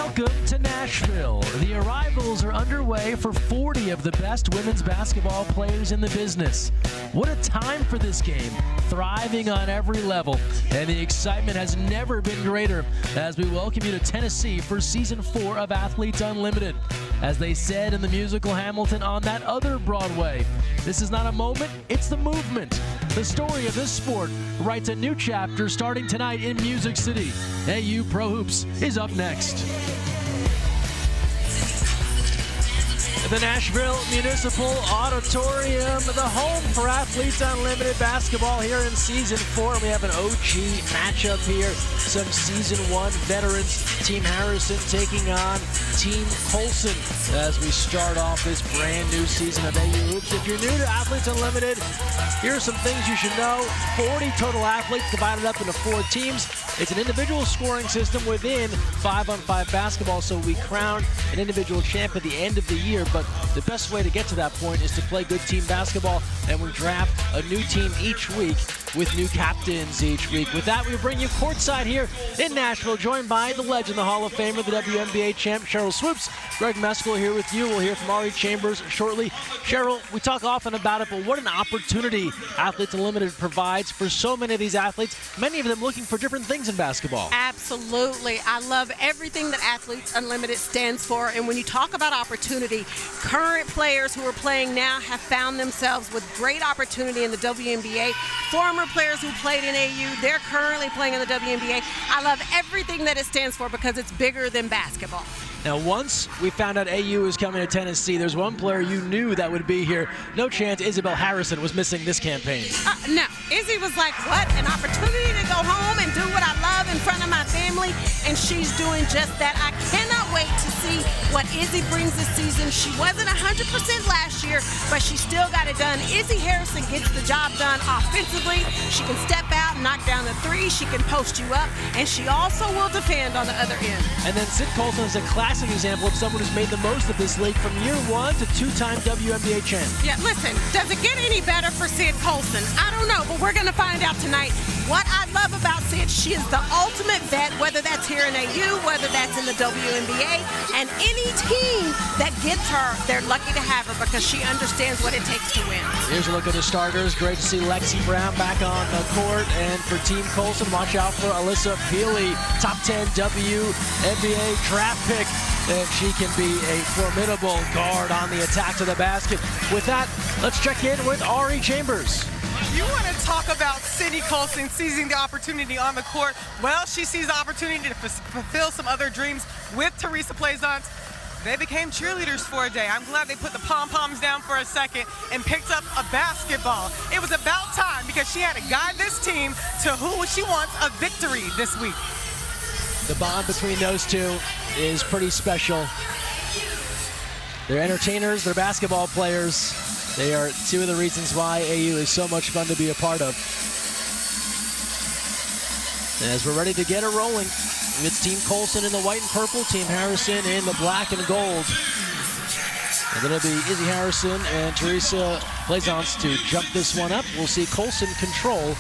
Welcome to Nashville. The arrivals are underway for 40 of the best women's basketball players in the business. What a time for this game, thriving on every level, and the excitement has never been greater as we welcome you to Tennessee for Season 4 of Athletes Unlimited. As they said in the musical Hamilton on that other Broadway, this is not a moment, it's the movement. The story of this sport writes a new chapter starting tonight in Music City. AU Pro Hoops is up next. The Nashville Municipal Auditorium, the home for Athletes Unlimited basketball here in Season 4. And we have an OG matchup here. Some Season 1 veterans, Team Harrison taking on Team Colson as we start off this brand new season of AU Hoops. If you're new to Athletes Unlimited, here are some things you should know. 40 total athletes divided up into 4 teams. It's an individual scoring system within 5-on-5 basketball, so we crown an individual champ at the end of the year. But the best way to get to that point is to play good team basketball, and we draft a new team each week with new captains each week. With that, we bring you courtside here in Nashville, joined by the legend, the Hall of Famer, the WNBA champ, Cheryl Swoops. Greg Meskel here with you. We'll hear from Ari Chambers shortly. Cheryl, we talk often about it, but what an opportunity Athletes Unlimited provides for so many of these athletes, many of them looking for different things in basketball. Absolutely. I love everything that Athletes Unlimited stands for. And when you talk about opportunity, current players who are playing now have found themselves with great opportunity in the WNBA. Former players who played in AU, they're currently playing in the WNBA. I love everything that it stands for because it's bigger than basketball. Now, once we found out AU was coming to Tennessee, there's one player you knew that would be here. No chance Isabel Harrison was missing this campaign. No. Izzy was like, what? An opportunity to go home and do what I love in front of my family, and she's doing just that. I cannot wait to see what Izzy brings this season. She wasn't 100% last year, but she still got it done. Izzy Harrison gets the job done offensively. She can step out, knock down the three, she can post you up, and she also will defend on the other end. And then Sid Colson is a classic example of someone who's made the most of this league from year 1 to 2-time WNBA champ. Yeah, listen, does it get any better for Sid Colson? I don't know, but we're going to find out tonight. What I love about Sid, she is the ultimate vet, whether that's here in AU, whether that's in the WNBA, and any team that gets her, they're lucky to have her because she understands what it takes to win. Here's a look at the starters. Great to see Lexi Brown back on the court. And for Team Colson, watch out for Alyssa Peely, top 10 WNBA draft pick. And she can be a formidable guard on the attack to the basket. With that, let's check in with Ari Chambers. You want to talk about Cindy Colson seizing the opportunity on the court. Well, she sees the opportunity to fulfill some other dreams with Teresa Plaisance. They became cheerleaders for a day. I'm glad they put the pom-poms down for a second and picked up a basketball. It was about time because she had to guide this team to who she wants a victory this week. The bond between those two is pretty special. They're entertainers, they're basketball players. They are two of the reasons why AU is so much fun to be a part of. And as we're ready to get it rolling, it's Team Colson in the white and purple, Team Harrison in the black and gold. And it'll be Izzy Harrison and Teresa Plaisance to jump this one up. We'll see Colson control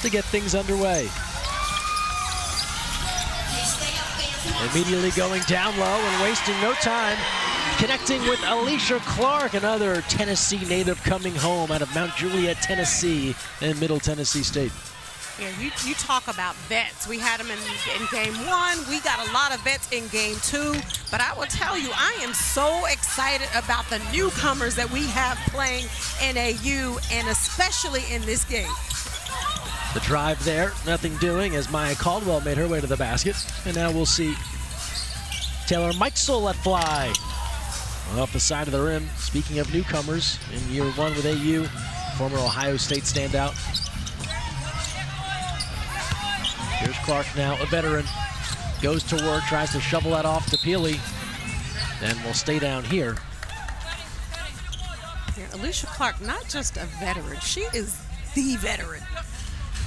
to get things underway. Immediately going down low and wasting no time, connecting with Alicia Clark, another Tennessee native coming home out of Mount Juliet, Tennessee, in Middle Tennessee State. Yeah, you talk about vets. We had them in game 1. We got a lot of vets in game 2. But I will tell you, I am so excited about the newcomers that we have playing in AU, and especially in this game. The drive there, nothing doing as Maya Caldwell made her way to the basket. And now we'll see Taylor Mikesel let fly off the side of the rim. Speaking of newcomers in year 1 with AU, former Ohio State standout. Here's Clark now, a veteran. Goes to work, tries to shovel that off to Peely. And will stay down here. Yeah, Alicia Clark, not just a veteran, she is the veteran.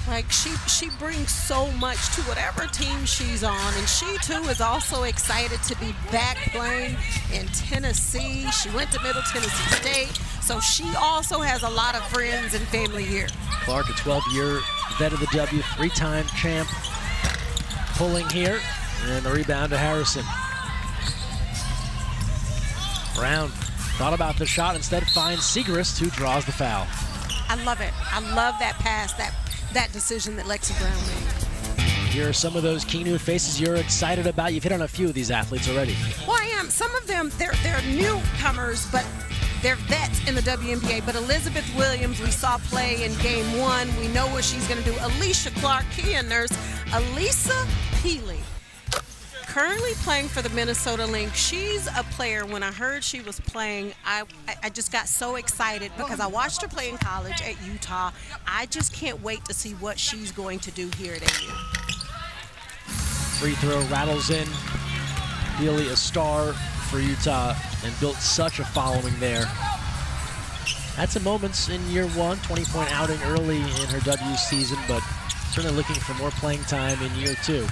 Like, she brings so much to whatever team she's on, and she too is also excited to be back playing in Tennessee. She went to Middle Tennessee State, so she also has a lot of friends and family here. Clark, a 12-year vet of the W, 3-time champ, pulling here, and the rebound to Harrison. Brown thought about the shot, instead finds Segrist, who draws the foul. I love it. I love that pass, that decision that Lexi Brown made. Here are some of those key new faces you're excited about. You've hit on a few of these athletes already. Well, I am. Some of them, they're newcomers, but they're vets in the WNBA. But Elizabeth Williams, we saw play in game 1. We know what she's going to do. Alicia Clark, Kia Nurse, Elisa Peely, currently playing for the Minnesota Lynx. She's a player. When I heard she was playing, I just got so excited because I watched her play in college at Utah. I just can't wait to see what she's going to do here at AU. Free throw rattles in. Really a star for Utah and built such a following there. Had some moments in year 1, 20-point outing early in her W season, but certainly looking for more playing time in year 2.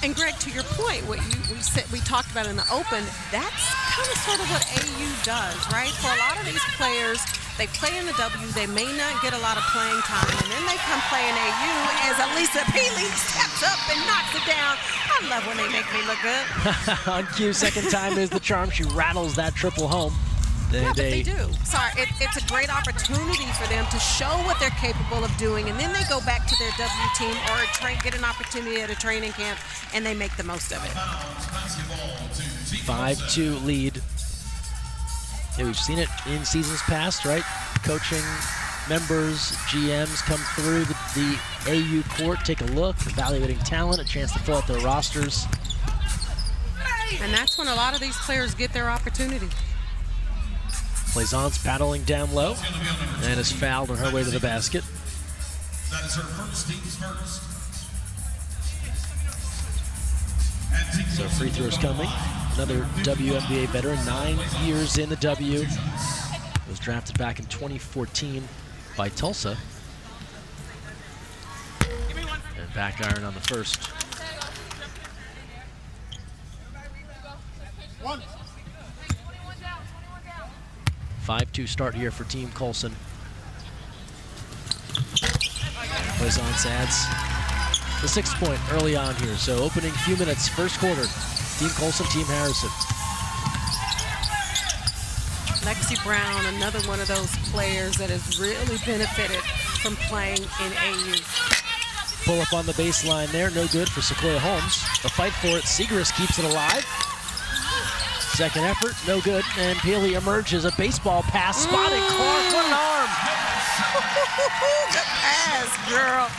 And Greg, to your point, what we talked about in the open, that's kind of sort of what AU does, right? For a lot of these players, they play in the W, they may not get a lot of playing time, and then they come play in AU as Elisa Peely steps up and knocks it down. I love when they make me look good. On cue, second time is the charm. She rattles that triple home. But they do. Sorry, it's a great opportunity for them to show what they're capable of doing, and then they go back to their W team or get an opportunity at a training camp, and they make the most of it. 5-2 lead. Yeah, we've seen it in seasons past, right? Coaching members, GMs come through the AU court, take a look, evaluating talent, a chance to fill out their rosters. And that's when a lot of these players get their opportunity. Plaisance paddling down low and is fouled on her way to the basket. That is her first team's first. So free throws coming. Another WNBA veteran, 9 years in the W. Was drafted back in 2014 by Tulsa. And back iron on the first. 5-2 start here for Team Colson. Plaisance adds the 6th point early on here. So opening few minutes, first quarter. Team Colson, Team Harrison. Lexi Brown, another one of those players that has really benefited from playing in AU. Pull up on the baseline there, no good for Sequoia Holmes. A fight for it, Segrist keeps it alive. Second effort, no good, and Peely emerges, a baseball pass, spotting Clark, what an arm! Good pass, girl.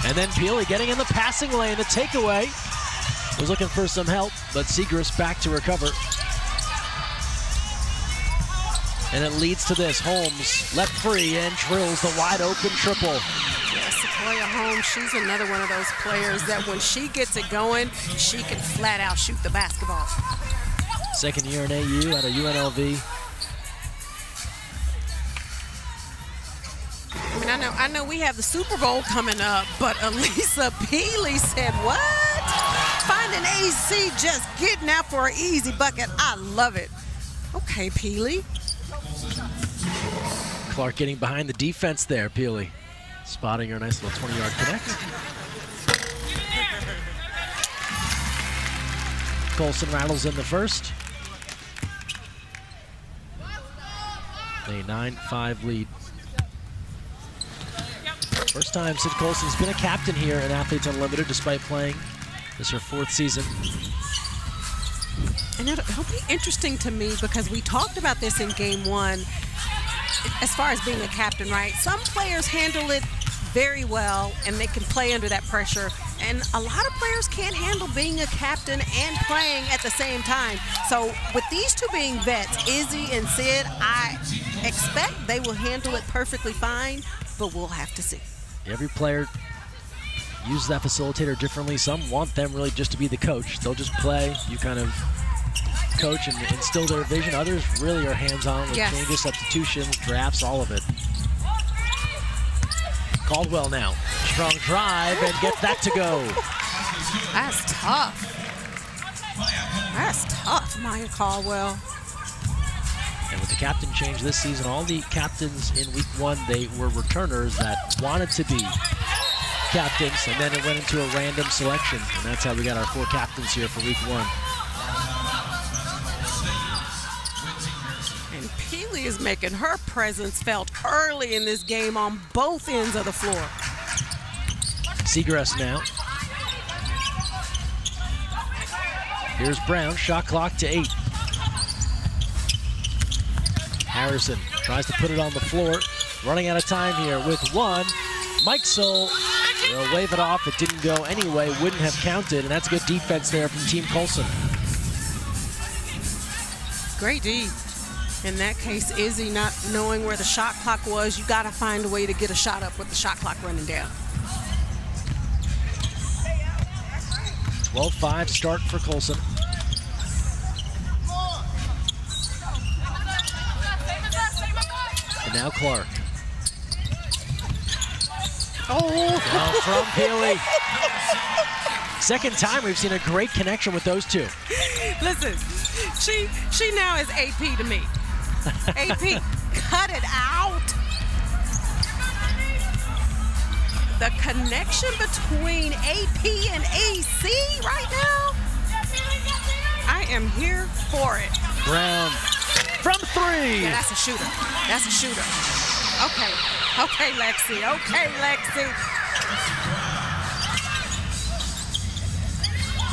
And then Peely getting in the passing lane, the takeaway. Was looking for some help, but Segrist back to recover. And it leads to this, Holmes left free and drills the wide open triple. Yeah, Sequoia Holmes, she's another one of those players that when she gets it going, she can flat out shoot the basketball. Second year in AU out of UNLV. I mean, I know we have the Super Bowl coming up, but Elisa Peely said, what? Finding AC, just getting out for an easy bucket. I love it. Okay, Peely. Clark getting behind the defense there, Peely. Spotting her nice little 20-yard connect. Colson rattles in the first. A 9-5 lead. First time Sid Colson's been a captain here in Athletes Unlimited despite playing. This is her 4th season. And it'll be interesting to me because we talked about this in game 1 as far as being a captain, right? Some players handle it very well and they can play under that pressure. And a lot of players can't handle being a captain and playing at the same time. So with these two being vets, Izzy and Sid, I expect they will handle it perfectly fine, but we'll have to see. Every player uses that facilitator differently. Some want them really just to be the coach. They'll just play. You kind of coach and instill their vision. Others really are hands-on with changes, substitutions, drafts, all of it. Caldwell now. Strong drive and gets that to go. That's tough. That's tough, Maya Caldwell. And with the captain change this season, all the captains in week 1, they were returners that wanted to be captains, and then it went into a random selection. And that's how we got our 4 captains here for week 1. And Peely is making her presence felt early in this game on both ends of the floor. Seagrass now. Here's Brown, shot clock to 8. Harrison tries to put it on the floor. Running out of time here with 1. Mike Soul will wave it off. It didn't go anyway, wouldn't have counted, and that's good defense there from Team Colson. Great D. In that case, Izzy not knowing where the shot clock was, you got to find a way to get a shot up with the shot clock running down. 12-5 start for Colson. And now Clark. Now from Peely. Second time we've seen a great connection with those two. Listen, she now is AP to me. AP, cut it out. The connection between AP and AC right now, I am here for it. Brown from 3. Yeah, that's a shooter. That's a shooter. Okay. Okay, Lexi. Okay, Lexi.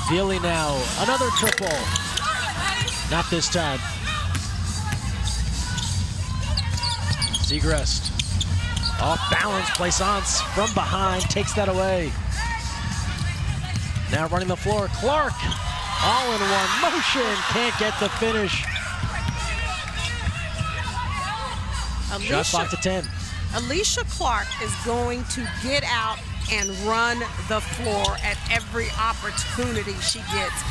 Peely now, another triple. Not this time. Segrest. Off balance, Plaisance from behind, takes that away. Now running the floor, Clark. All in one motion, can't get the finish. Shot clock to 10. Alicia Clark is going to get out and run the floor at every opportunity she gets.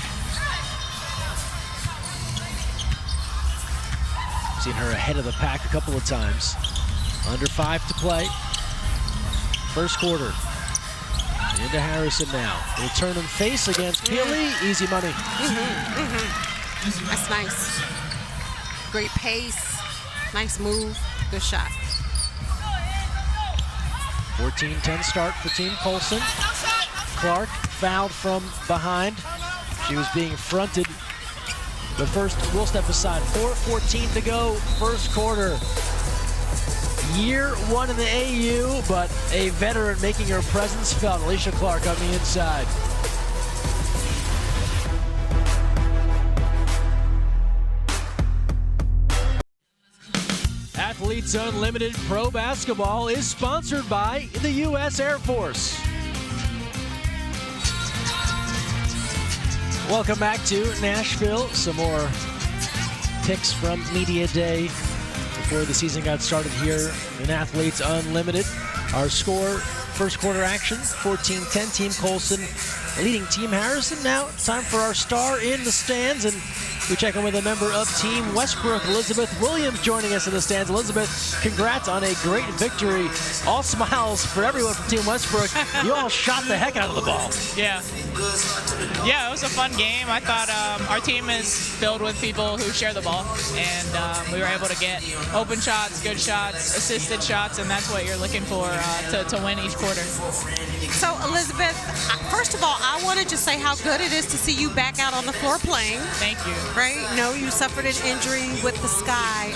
Seen her ahead of the pack a couple of times. Under 5 to play. First quarter. Into Harrison now. Will turn and face against Peely. Easy money. That's nice. Great pace. Nice move. Good shot. 14-10 start for Team Colson. Clark fouled from behind. She was being fronted. The first, we'll step aside. 4:14 to go, first quarter. Year 1 in the AU, but a veteran making her presence felt. Alicia Clark on the inside. Athletes Unlimited Pro Basketball is sponsored by the U.S. Air Force. Welcome back to Nashville. Some more picks from Media Day before the season got started here in Athletes Unlimited. Our score, first quarter action, 14-10, Team Colson leading Team Harrison. Now time for our star in the stands, and we check in with a member of Team Westbrook, Elizabeth Williams, joining us in the stands. Elizabeth, congrats on a great victory. All smiles for everyone from Team Westbrook. You all shot the heck out of the ball. Yeah, it was a fun game. I thought our team is filled with people who share the ball, and we were able to get open shots, good shots, assisted shots, and that's what you're looking for to win each quarter. So, Elizabeth, first of all, I wanted to say how good it is to see you back out on the floor playing. Thank you. Right? No, you suffered an injury with the Sky.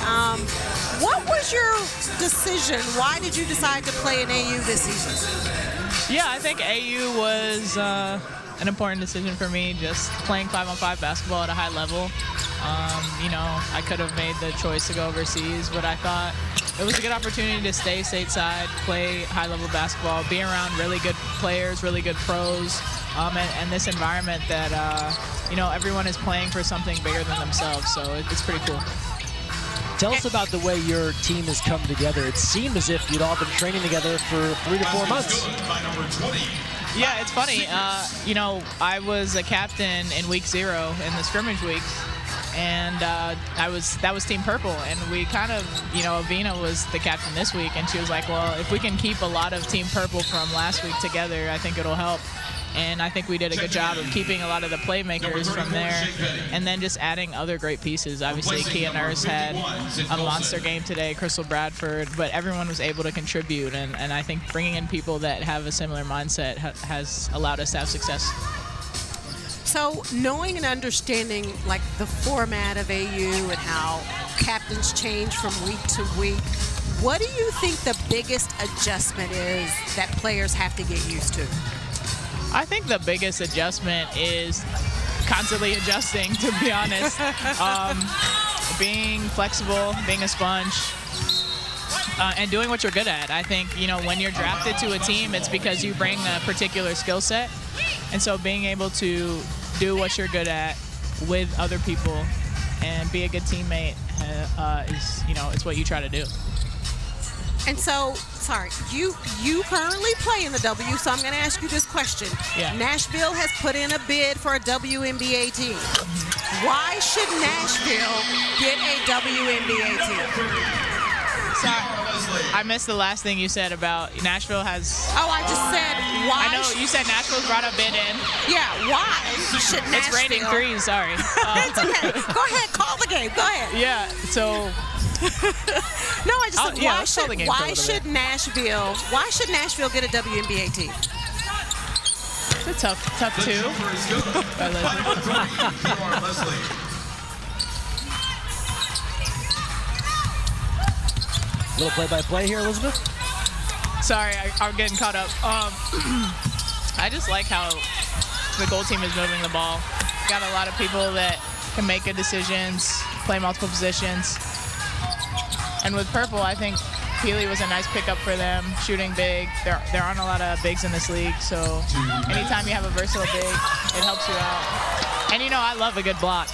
What was your decision? Why did you decide to play in AU this season? Yeah, I think AU was an important decision for me, just playing 5-on-5 basketball at a high level. I could have made the choice to go overseas, but I thought it was a good opportunity to stay stateside, play high-level basketball, be around really good players, really good pros, and this environment that, everyone is playing for something bigger than themselves, so it's pretty cool. Tell us about the way your team has come together. It seemed as if you'd all been training together for 3 to 4 months. Yeah, it's funny. I was a captain in week 0 in the scrimmage week, and that was Team Purple, and we kind of, Avina was the captain this week, and she was like, well, if we can keep a lot of Team Purple from last week together, I think it'll help. And I think we did a good job of keeping a lot of the playmakers from there and then just adding other great pieces. Obviously, Kia Nurse had a monster game today, Crystal Bradford, but everyone was able to contribute. And I think bringing in people that have a similar mindset has allowed us to have success. So knowing and understanding like the format of AU and how captains change from week to week, what do you think the biggest adjustment is that players have to get used to? I think the biggest adjustment is constantly adjusting, to be honest. Being flexible, being a sponge, and doing what you're good at. I think, when you're drafted to a team, it's because you bring a particular skill set. And so being able to do what you're good at with other people and be a good teammate is, it's what you try to do. And so, sorry, you currently play in the W, so I'm going to ask you this question. Yeah. Nashville has put in a bid for a WNBA team. Why should Nashville get a WNBA team? Sorry, I missed the last thing you said about Nashville has... Oh, I just said why... I know, you said Nashville's brought a bid in. Yeah, why should Nashville... It's raining threes, sorry. It's okay. Go ahead, call the game. Go ahead. Yeah, so... No, I just said why should Nashville get a WNBA team? It's a tough two. Little play-by-play here, Elizabeth. Sorry, I'm getting caught up. I just like how the goal team is moving the ball. Got a lot of people that can make good decisions, play multiple positions. And with Purple, I think Peely was a nice pickup for them, shooting big. There aren't a lot of bigs in this league, so anytime you have a versatile big, it helps you out. And I love a good block.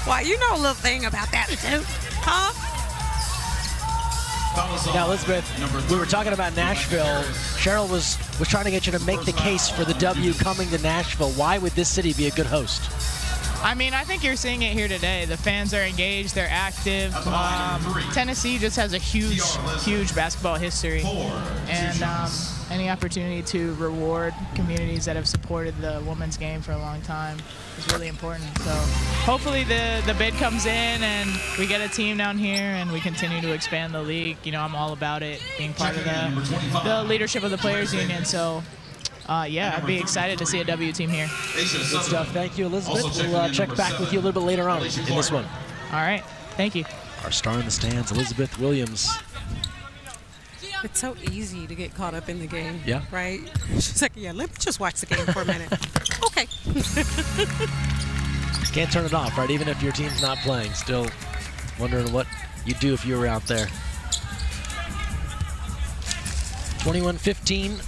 Well, you know a little thing about that too, huh? Now, Elizabeth, we were talking about Nashville. Cheryl was trying to get you to make the case for the W coming to Nashville. Why would this city be a good host? I mean, I think you're seeing it here today. The fans are engaged. They're active. Tennessee just has a huge basketball history. And any opportunity to reward communities that have supported the women's game for a long time is really important. So hopefully the bid comes in and we get a team down here and we continue to expand the league. I'm all about it, being part of the leadership of the Players Union. So yeah, I'd be excited to see a W team here. Good stuff. Thank you, Elizabeth. We'll check back with you a little bit later on in this one. All right. Thank you. Our star in the stands, Elizabeth Williams. It's so easy to get caught up in the game. Yeah. Right? She's like, yeah, let me just watch the game for a minute. Okay. Can't turn it off, right? Even if your team's not playing, still wondering what you'd do if you were out there. 21-15.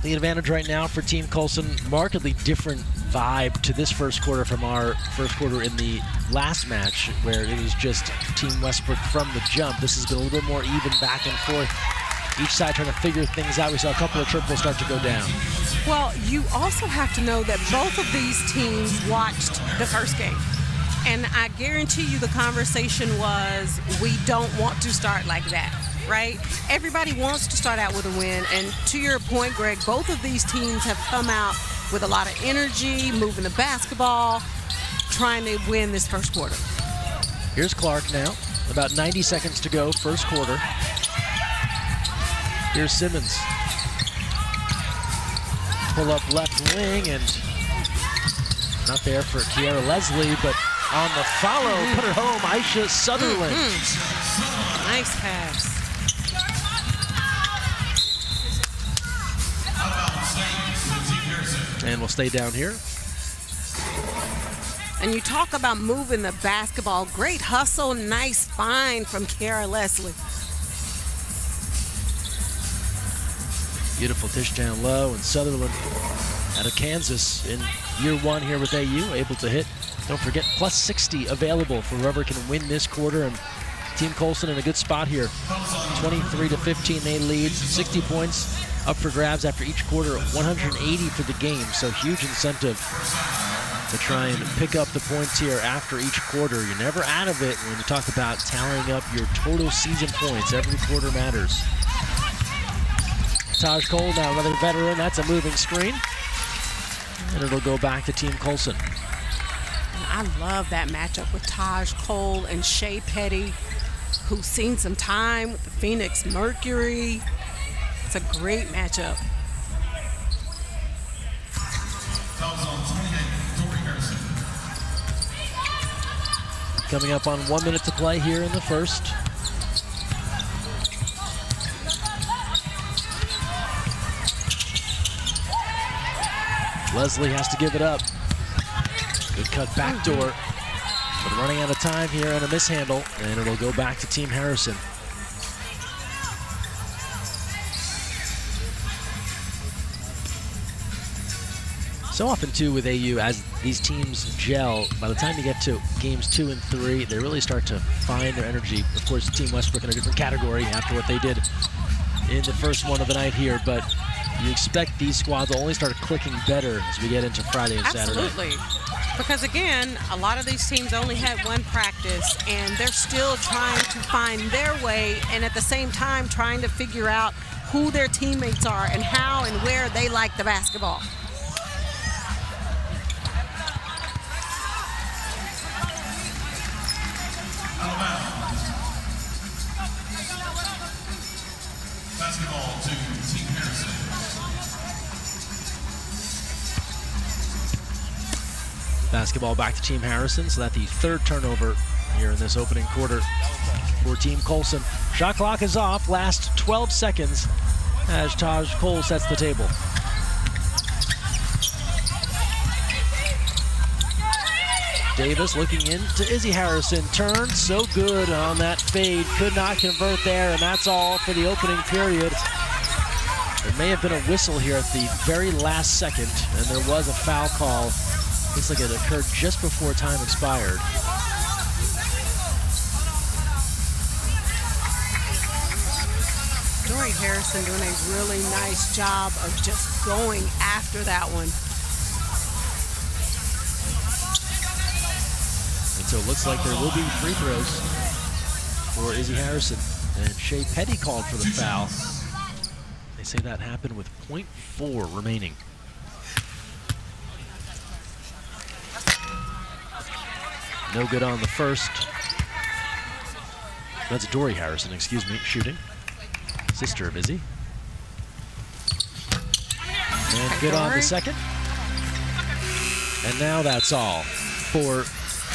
The advantage right now for Team Colson. Markedly different vibe to this first quarter from our first quarter in the last match, where it was just Team Westbrook from the jump. This has been a little bit more even back and forth. Each side trying to figure things out. We saw a couple of triples start to go down. Well, you also have to know that both of these teams watched the first game. And I guarantee you the conversation was, we don't want to start like that. Right? Everybody wants to start out with a win. And to your point, Greg, both of these teams have come out with a lot of energy, moving the basketball, trying to win this first quarter. Here's Clark now. About 90 seconds to go, first quarter. Here's Simmons. Pull up left wing and not there for Kiara Leslie, but on the follow, put it home, Aisha Sutherland. Nice pass. And we'll stay down here. And you talk about moving the basketball. Great hustle, nice find from Kiara Leslie. Beautiful dish down low, and Sutherland out of Kansas in year one here with AU, able to hit. Don't forget, plus 60 available for whoever can win this quarter. And Team Colson in a good spot here. 23-15 they lead, 60 points up for grabs after each quarter, 180 for the game. So huge incentive to try and pick up the points here after each quarter. You're never out of it when you talk about tallying up your total season points. Every quarter matters. Taj Cole, now another veteran. That's a moving screen. And it'll go back to Team Colson. I love that matchup with Taj Cole and Shea Petty, who's seen some time with the Phoenix Mercury. It's a great matchup. Coming up on 1 minute to play here in the first. Leslie has to give it up. Good cut backdoor. But running out of time here and a mishandle, and it'll go back to Team Harrison. So often, too, with AU, as these teams gel, by the time you get to games 2 and 3, they really start to find their energy. Of course, Team Westbrook in a different category after what they did in the first one of the night here, but you expect these squads to only start clicking better as we get into Friday and Saturday. Absolutely. Because, again, a lot of these teams only had one practice, and they're still trying to find their way and at the same time trying to figure out who their teammates are and how and where they like the basketball. Basketball to Team Harrison. Basketball back to Team Harrison, so that's the third turnover here in this opening quarter for Team Colson. Shot clock is off, last 12 seconds as Taj Cole sets the table. Davis looking into Izzy Harrison, turned so good on that fade, could not convert there, and that's all for the opening period. There may have been a whistle here at the very last second, and there was a foul call. Looks like it occurred just before time expired. Dory Harrison doing a really nice job of just going after that one. And so it looks like there will be free throws for Izzy Harrison. And Shea Petty called for the foul. They say that happened with 0.4 remaining. No good on the first. That's Dory Harrison, excuse me, shooting. Sister of Izzy. And good on the second. And now that's all for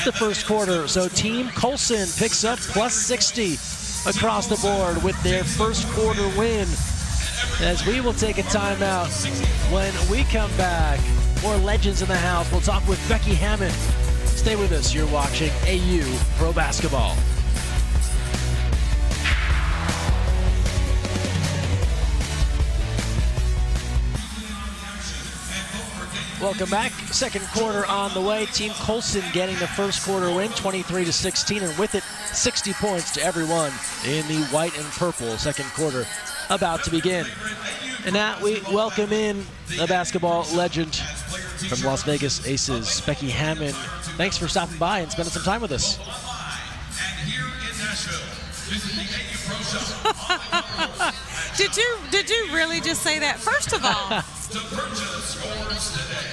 the first quarter. So Team Colson picks up plus 60 across the board with their first quarter win. As we will take a timeout. When we come back, more legends in the house. We'll talk with Becky Hammon. Stay with us. You're watching AU Pro Basketball. Welcome back. Second quarter on the way. Team Colson getting the first quarter win, 23-16, and with it, 60 points to everyone in the white and purple. Second quarter about to begin. And now we welcome in a basketball legend from Las Vegas Aces, Becky Hammon. Thanks for stopping by and spending some time with us. Did you really just say that? First of all,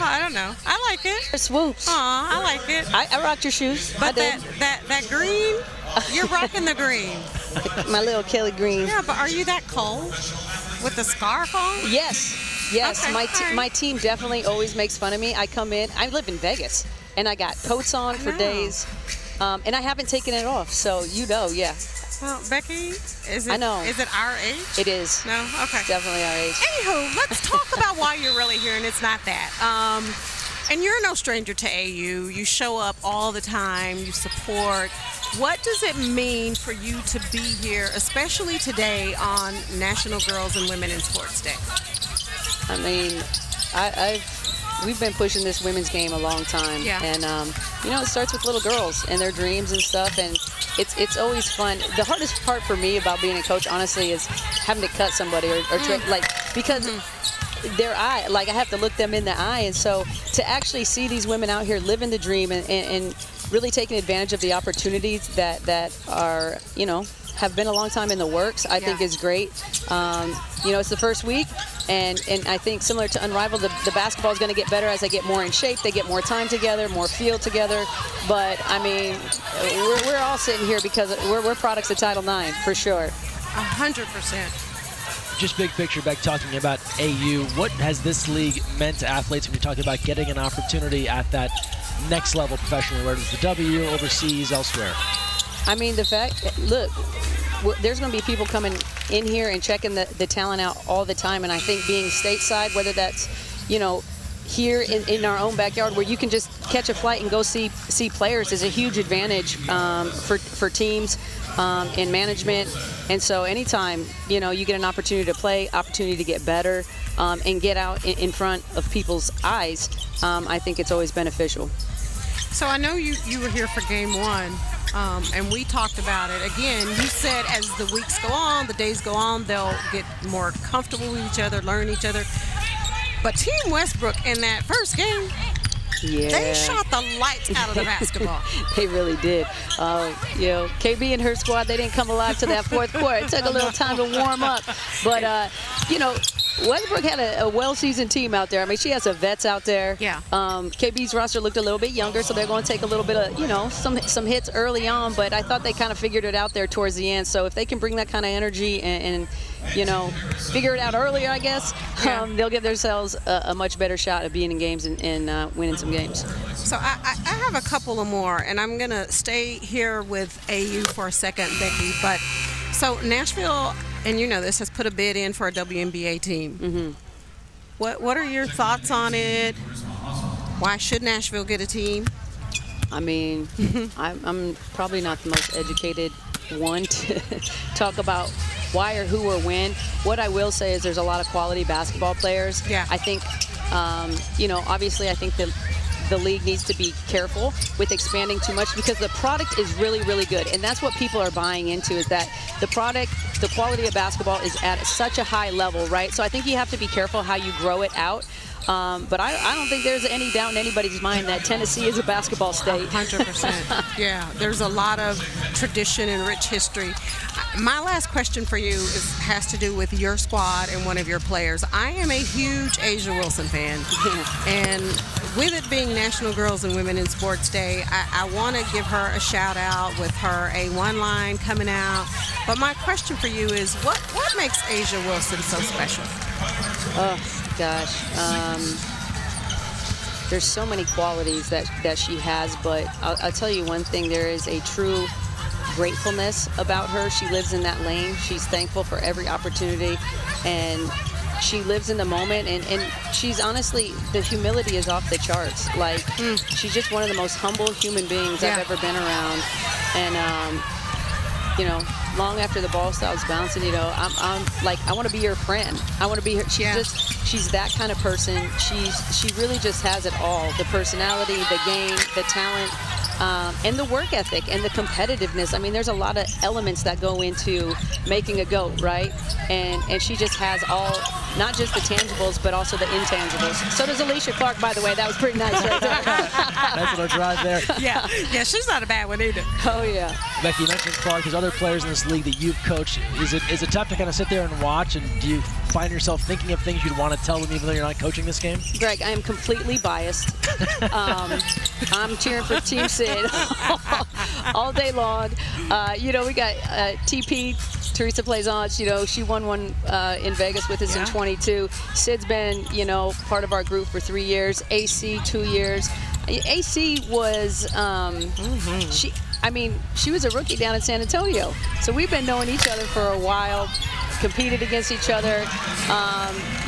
I don't know. I like it. Swoops. Aw, I like it. I rocked your shoes. But that green, you're rocking the green. My little Kelly green. Yeah, but are you that cold with the scarf on? Yes. Okay, My team definitely always makes fun of me. I come in. I live in Vegas, and I got coats on for days, and I haven't taken it off. So yeah. Well, Becky, is it? I know. Is it our age? It is. No. Okay. Definitely our age. Anywho, let's talk about why you're really here, and it's not that. And you're no stranger to AU. You show up all the time. You support. What does it mean for you to be here, especially today on National Girls and Women in Sports Day? I mean, we've been pushing this women's game a long time, and it starts with little girls and their dreams and stuff, and it's always fun. The hardest part for me about being a coach, honestly, is having to cut somebody because their eye, I have to look them in the eye, and so to actually see these women out here living the dream and really taking advantage of the opportunities that are have been a long time in the works, I think is great. You know, it's the first week, and I think similar to Unrivaled, the basketball is going to get better as they get more in shape. They get more time together, more field together. But, I mean, we're all sitting here because we're products of Title IX, for sure. 100%. Just big picture, Beck, talking about AU, what has this league meant to athletes when you're talking about getting an opportunity at that next level professionally, whether it's the W, overseas, elsewhere? I mean, the fact, look, there's going to be people coming in here and checking the talent out all the time. And I think being stateside, whether that's, you know, here in our own backyard where you can just catch a flight and go see players is a huge advantage for teams in management. And so anytime, you know, you get an opportunity to play, opportunity to get better, and get out in front of people's eyes, I think it's always beneficial. So I know you were here for game one. And we talked about it. Again, you said as the weeks go on, the days go on, they'll get more comfortable with each other, learn each other. But Team Westbrook in that first game, they shot the lights out of the basketball. They really did. You know, KB and her squad, they didn't come alive to that fourth quarter. It took a little time to warm up. But, you know, Westbrook had a well-seasoned team out there. I mean, she has some vets out there. Yeah. KB's roster looked a little bit younger, so they're going to take a little bit of, you know, some hits early on. But I thought they kind of figured it out there towards the end. So if they can bring that kind of energy and you know, figure it out earlier, I guess, they'll give themselves a much better shot at being in games and winning some games. So I have a couple of more, and I'm going to stay here with AU for a second, Becky. But so Nashville, and you know this, has put a bid in for a WNBA team. Mm-hmm. What are your thoughts on it? Why should Nashville get a team? I mean, I'm probably not the most educated one to talk about why or who or when. What I will say is there's a lot of quality basketball players. Yeah. I think, you know, obviously I think the league needs to be careful with expanding too much because the product is really, really good. And that's what people are buying into, is that the product, the quality of basketball is at such a high level, right? So I think you have to be careful how you grow it out. But I don't think there's any doubt in anybody's mind that Tennessee is a basketball state. 100%. Yeah, there's a lot of tradition and rich history. My last question for you has to do with your squad and one of your players. I am a huge Asia Wilson fan. And with it being National Girls and Women in Sports Day, I want to give her a shout out with her A1 line coming out. But my question for you is, what makes Asia Wilson so special? Oh, gosh. There's so many qualities that she has, but I'll tell you one thing, there is a true gratefulness about her. She lives in that lane. She's thankful for every opportunity, and she lives in the moment, and she's honestly, the humility is off the charts. Like, she's just one of the most humble human beings I've ever been around. And, you know, long after the ball stops bouncing, you know, I'm like, I want to be your friend. I want to be her. She's that kind of person. She really just has it all: the personality, the game, the talent, and the work ethic and the competitiveness. I mean, there's a lot of elements that go into making a GOAT, right? And she just has all, not just the tangibles, but also the intangibles. So does Alicia Clark, by the way. That was pretty nice right there. Nice little drive there. Yeah, she's not a bad one either. Oh, yeah. Becky, you mentioned Clark. There's other players in this league that you've coached. Is it tough to kind of sit there and watch, and do you find yourself thinking of things you'd want to tell them even though you're not coaching this game? Greg, I am completely biased. I'm cheering for Team Sid all day long. You know, we got TP, Teresa Plaisance. You know, she won one in Vegas with us in 22. Sid's been, you know, part of our group for 3 years. AC, 2 years. AC was, she was a rookie down in San Antonio. So we've been knowing each other for a while, competed against each other.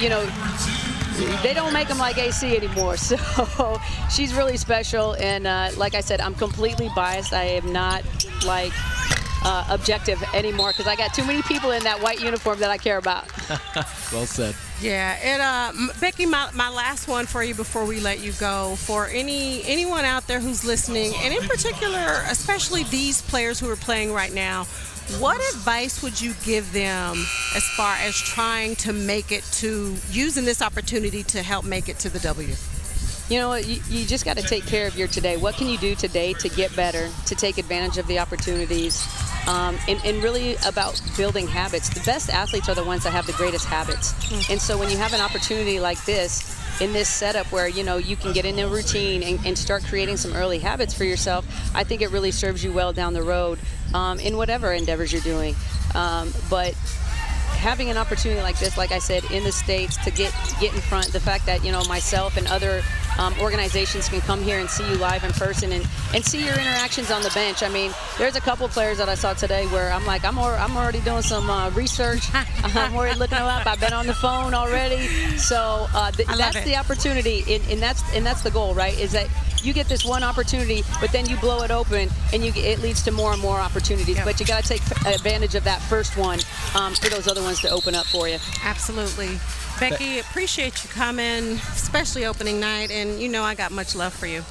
You know, they don't make them like AC anymore. So she's really special. And like I said, I'm completely biased. I am not like objective anymore because I got too many people in that white uniform that I care about. Well said. Yeah, and Becky, my last one for you before we let you go. For anyone out there who's listening, and in particular, especially these players who are playing right now, what advice would you give them as far as trying to make it to, using this opportunity to help make it to the W? You know what, you just got to take care of your today. What can you do today to get better, to take advantage of the opportunities? and really about building habits. The best athletes are the ones that have the greatest habits. And so when you have an opportunity like this, in this setup where, you know, you can get in a routine and start creating some early habits for yourself, I think it really serves you well down the road in whatever endeavors you're doing. But having an opportunity like this, like I said, in the States to get in front, the fact that, you know, myself and other organizations can come here and see you live in person and see your interactions on the bench. I mean, there's a couple players that I saw today where I'm like, I'm already doing some research. I'm already looking them up. I've been on the phone already. So that's the opportunity, and that's the goal, right? Is that you get this one opportunity, but then you blow it open, and it leads to more and more opportunities. Yep. But you got to take advantage of that first one for those other ones to open up for you. Absolutely. Becky, appreciate you coming, especially opening night, and you know I got much love for you.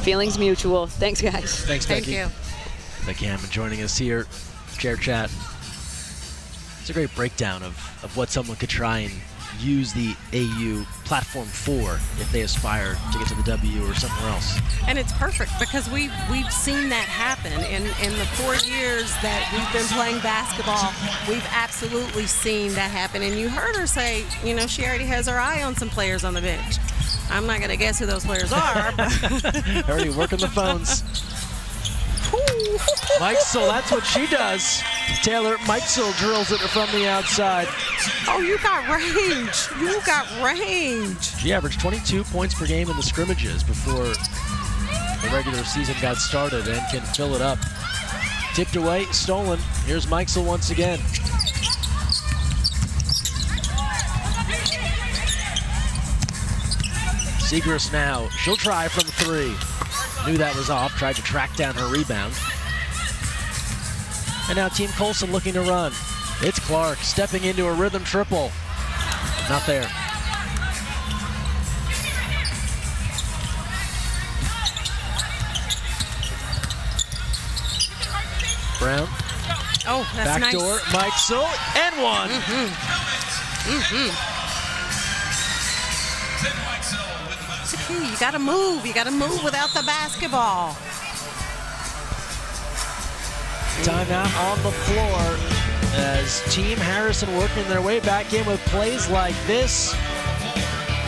Feelings mutual. Thanks, guys. Thanks, Becky. Thank you. Becky Hammon joining us here, Chair Chat. It's a great breakdown of what someone could try and use the AU platform for if they aspire to get to the W or somewhere else. And it's perfect because we've seen that happen in the 4 years that we've been playing basketball. We've absolutely seen that happen. And you heard her say, you know, she already has her eye on some players on the bench. I'm not going to guess who those players are. But already working the phones. Mikesell, that's what she does. Taylor Mikesell drills it from the outside. Oh, you got range. You got range. She averaged 22 points per game in the scrimmages before the regular season got started and can fill it up. Tipped away, stolen. Here's Mikesell once again. Segrist now. She'll try from 3. Knew that was off, tried to track down her rebound. And now Team Colson looking to run. It's Clark stepping into a rhythm triple. Not there. Brown. Oh, that's nice. Backdoor, Mikesell, and one. It's the key. You got to move. You got to move without the basketball. Timeout on the floor as Team Harrison working their way back in with plays like this.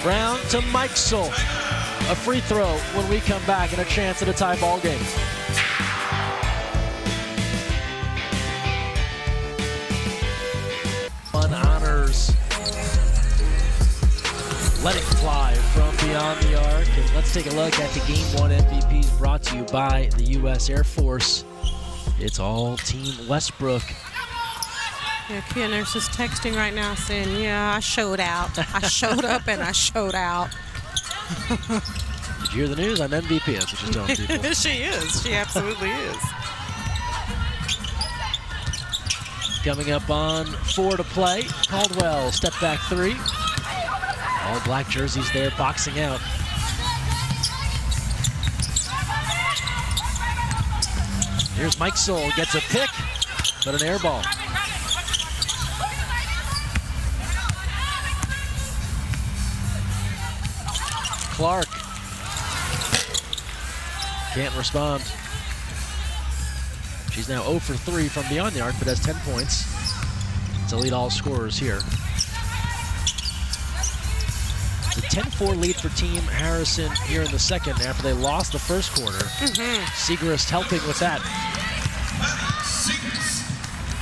Brown to Mikesell. A free throw when we come back and a chance at a tie ball game. Honors letting fly from beyond the arc. And let's take a look at the Game 1 MVPs brought to you by the U.S. Air Force. It's all Team Westbrook. Yeah, Kia Nurse is texting right now saying, yeah, I showed out. I showed up and I showed out. Did you hear the news? I'm MVP. That's what she's telling people. She is. She absolutely is. Coming up on 4 to play. Caldwell, step back 3. All black jerseys there, boxing out. Here's Mikesell, gets a pick, but an air ball. Clark can't respond. She's now 0 for 3 from beyond the arc, but has 10 points to lead all scorers here. The 10-4 lead for Team Harrison here in the second after they lost the first quarter. Segrist helping with that.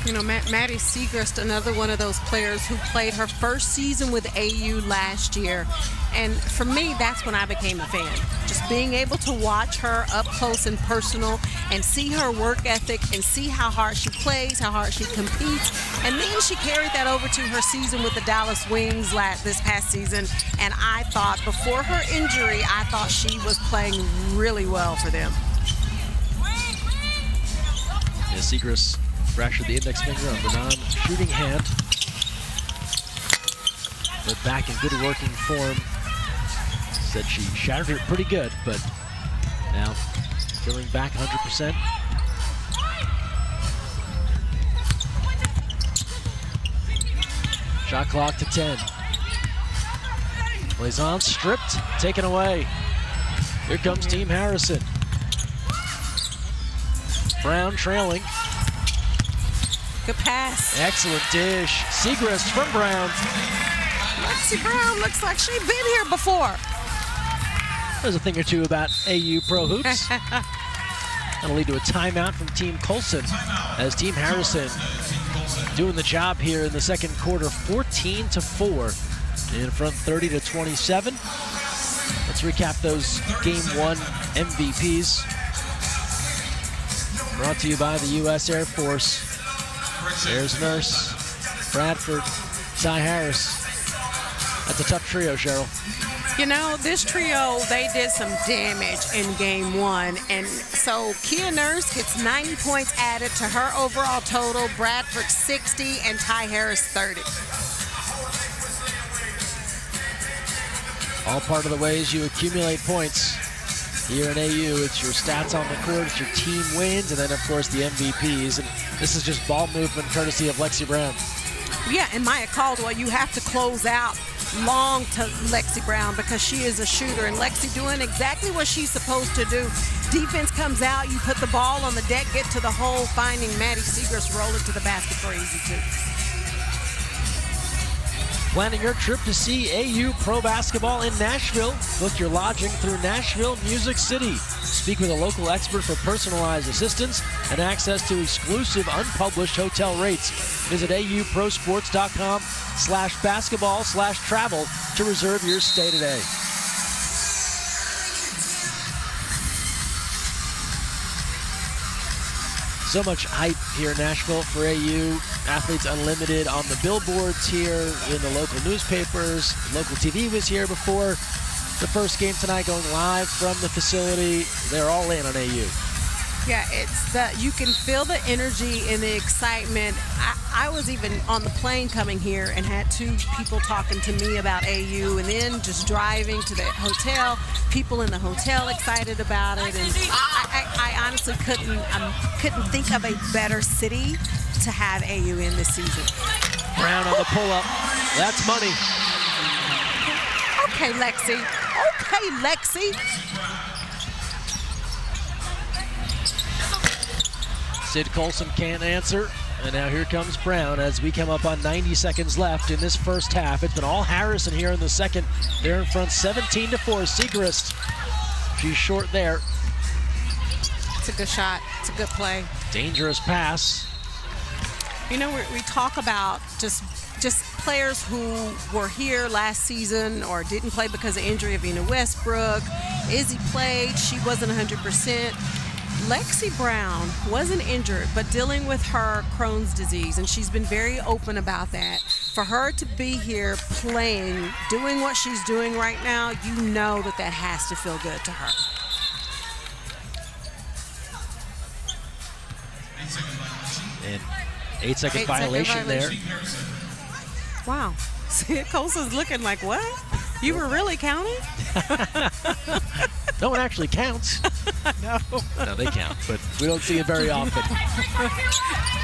You know, Maddie Segrist, another one of those players who played her first season with AU last year. And for me, that's when I became a fan. Just being able to watch her up close and personal and see her work ethic and see how hard she plays, how hard she competes. And then she carried that over to her season with the Dallas Wings this past season. And I thought, before her injury, I thought she was playing really well for them. Yeah, Segrist fractured the index finger on the non-shooting hand. But back in good working form. Said she shattered it pretty good, but now feeling back 100%. Shot clock to 10. Plays on, stripped, taken away. Here comes Team Harrison. Brown trailing. Good pass. Excellent dish. Segrist from Brown. Lexi Brown looks like she's been here before. There's a thing or two about AU Pro Hoops. That'll lead to a timeout from Team Colson as Team Harrison doing the job here in the second quarter, 14-4 in front, 30-27. Let's recap those Game 1 MVPs. Brought to you by the U.S. Air Force. There's Nurse, Bradford, Cy Harris. That's a tough trio, Cheryl. You know, this trio, they did some damage in Game 1. And so Kia Nurse gets 90 points added to her overall total, Bradford 60, and Ty Harris 30. All part of the ways you accumulate points here in AU. It's your stats on the court, it's your team wins, and then, of course, the MVPs. And this is just ball movement courtesy of Lexi Brown. Yeah, and Maya Caldwell, you have to close out long to Lexi Brown because she is a shooter, and Lexi doing exactly what she's supposed to do. Defense comes out, you put the ball on the deck, get to the hole, finding Maddie Segrist, roll it to the basket for easy two. Planning your trip to see AU Pro Basketball in Nashville? Book your lodging through Nashville Music City. Speak with a local expert for personalized assistance and access to exclusive unpublished hotel rates. Visit auprosports.com/basketball/travel to reserve your stay today. So much hype here in Nashville for AU. Athletes Unlimited on the billboards here, in the local newspapers. Local TV was here before the first game tonight, going live from the facility. They're all in on AU. Yeah, you can feel the energy and the excitement. I was even on the plane coming here and had two people talking to me about AU, and then just driving to the hotel, people in the hotel excited about it, and I honestly couldn't think of a better city to have AU in this season. Brown on the pull-up. That's money. Okay, Lexi. Okay, Lexi. Sid Colson can't answer, and now here comes Brown as we come up on 90 seconds left in this first half. It's been all Harrison here in the second. They're in front 17-4. Segrist, she's short there. It's a good shot. It's a good play. Dangerous pass. You know, we talk about just players who were here last season or didn't play because of injury. Avina Westbrook, Izzy played. She wasn't 100%. Lexi Brown wasn't injured, but dealing with her Crohn's disease, and she's been very open about that. For her to be here playing, doing what she's doing right now, you know that has to feel good to her. And 8-second violation there. Wow. Sid Colson's looking like, what? You were really counting? No one actually counts. No. No, they count, but we don't see it very often.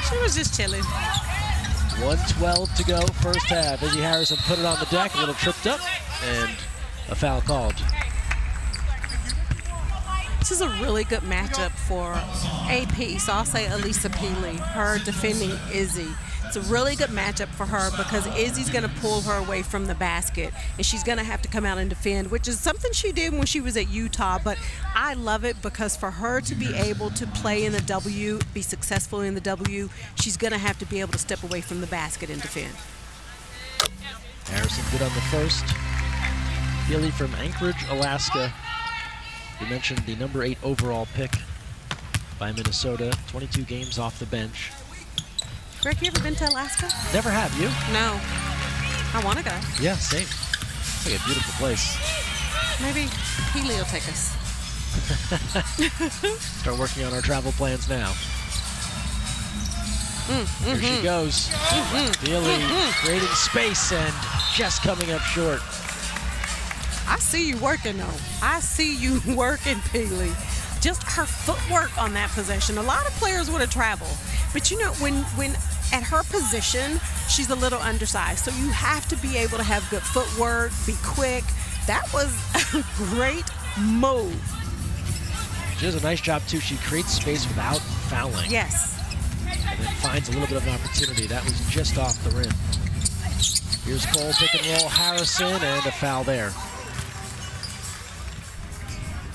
She was just chilling. 1:12 to go, first half. Izzy Harrison put it on the deck, a little tripped up, and a foul called. This is a really good matchup for AP, so I'll say Elisa Peely, her defending Izzy. It's a really good matchup for her because Izzy's going to pull her away from the basket, and she's going to have to come out and defend, which is something she did when she was at Utah. But I love it because for her to be able to play in the W, be successful in the W, she's going to have to be able to step away from the basket and defend. Harrison good on the first. Peely from Anchorage, Alaska. We mentioned the number 8 overall pick by Minnesota. 22 games off the bench. Greg, you ever been to Alaska? Never have, you? No. I want to go. Yeah, same. It's like a beautiful place. Maybe Peely will take us. Start working on our travel plans now. Here she goes. Peely creating space and just coming up short. I see you working, though. I see you working, Peely. Just her footwork on that possession. A lot of players would have traveled. But, you know, when at her position, she's a little undersized. So you have to be able to have good footwork, be quick. That was a great move. She does a nice job, too. She creates space without fouling. Yes. and then finds a little bit of an opportunity. That was just off the rim. Here's Cole, pick and roll, Harrison, and a foul there.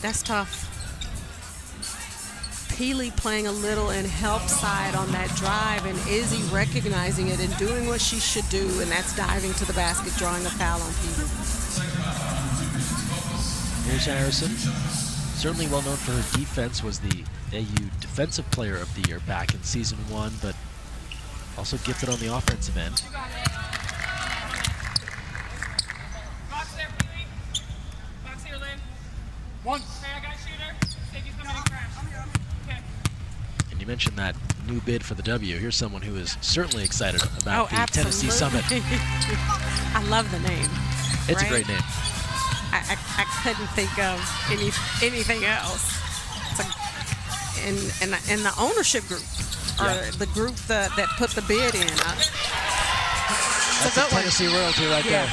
That's tough. Peely playing a little in help side on that drive, and Izzy recognizing it and doing what she should do, and that's diving to the basket, drawing a foul on Peely. Here's Harrison. Certainly well known for her defense, was the AU Defensive Player of the Year back in season 1, but also gifted on the offensive end. Box there, Peely. Box here, Lynn. One. Okay, I got shooter. Safety's coming in crash. Okay. And you mentioned that new bid for the W. Here's someone who is certainly excited about the Tennessee Summit. I love the name. It's a great name. I couldn't think of anything else. And the ownership group, or the group that put the bid in. That's a Tennessee royalty right there.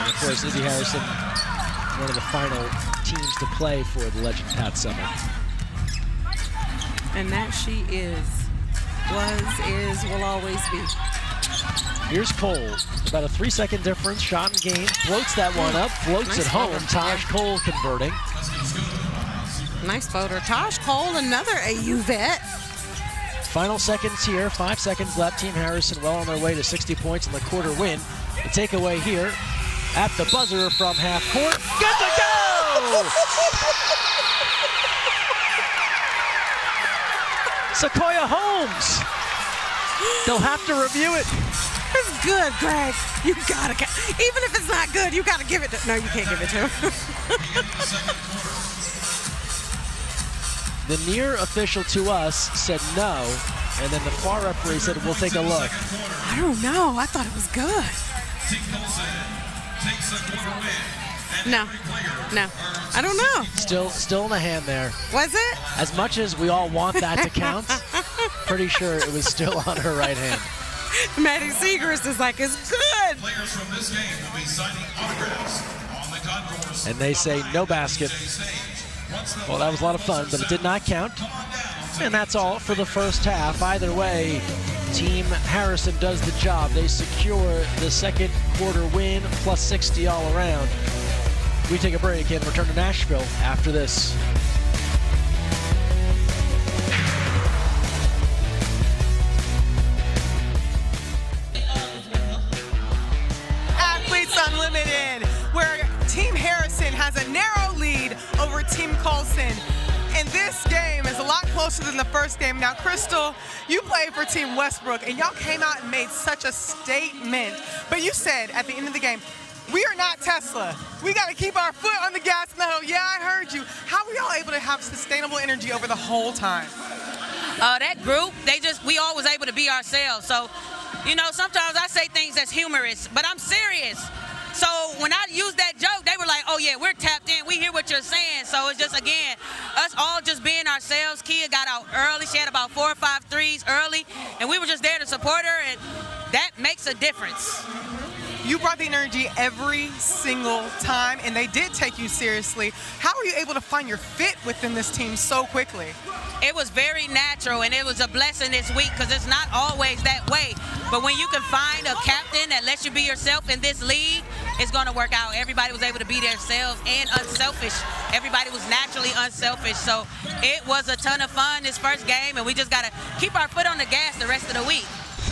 And of course, Izzy Harrison, one of the final teams to play for the Legend Pat Summit. And that she will always be. Here's Cole, about a 3-second difference, shot and game, floats that one up, floats nice it home. photo. Taj Cole converting. Nice photo. Taj Cole, another AU vet. Final seconds here, 5 seconds left. Team Harrison well on their way to 60 points in the quarter win. The takeaway here at the buzzer from half court. Good to go! Sequoia Holmes. They'll have to review it. It's good, Greg. You gotta, even if it's not good, you gotta give it to, no, you can't give it to him. The near official to us said no, and then the far referee said, we'll take a look. I don't know, I thought it was good. No, I don't know. Still in the hand there. Was it? As much as we all want that to count, pretty sure it was still on her right hand. Maddie Segrist is like, it's good. Players from this game will be signing autographs on the concourse. And they say no basket. Well, that was a lot of fun, but it did not count. And that's all for the first half. Either way, Team Harrison does the job. They secure the second quarter win, plus 60 all around. We take a break and return to Nashville after this. Athletes Unlimited, where Team Harrison has a narrow lead over Team Colson. And this game is a lot closer than the first game. Now, Crystal, you played for Team Westbrook, and y'all came out and made such a statement. But you said at the end of the game, we are not Tesla. We got to keep our foot on the gas pedal. Yeah, I heard you. How were y'all able to have sustainable energy over the whole time? That group, we all was able to be ourselves. So, you know, sometimes I say things that's humorous, but I'm serious. So when I used that joke, they were like, oh yeah, we're tapped in. We hear what you're saying. So it's just, again, us all just being ourselves. Kia got out early. She had about 4 or 5 threes early, and we were just there to support her, and that makes a difference. You brought the energy every single time, and they did take you seriously. How were you able to find your fit within this team so quickly? It was very natural, and it was a blessing this week because it's not always that way. But when you can find a captain that lets you be yourself in this league, it's going to work out. Everybody was able to be themselves and unselfish. Everybody was naturally unselfish. So it was a ton of fun this first game, and we just got to keep our foot on the gas the rest of the week.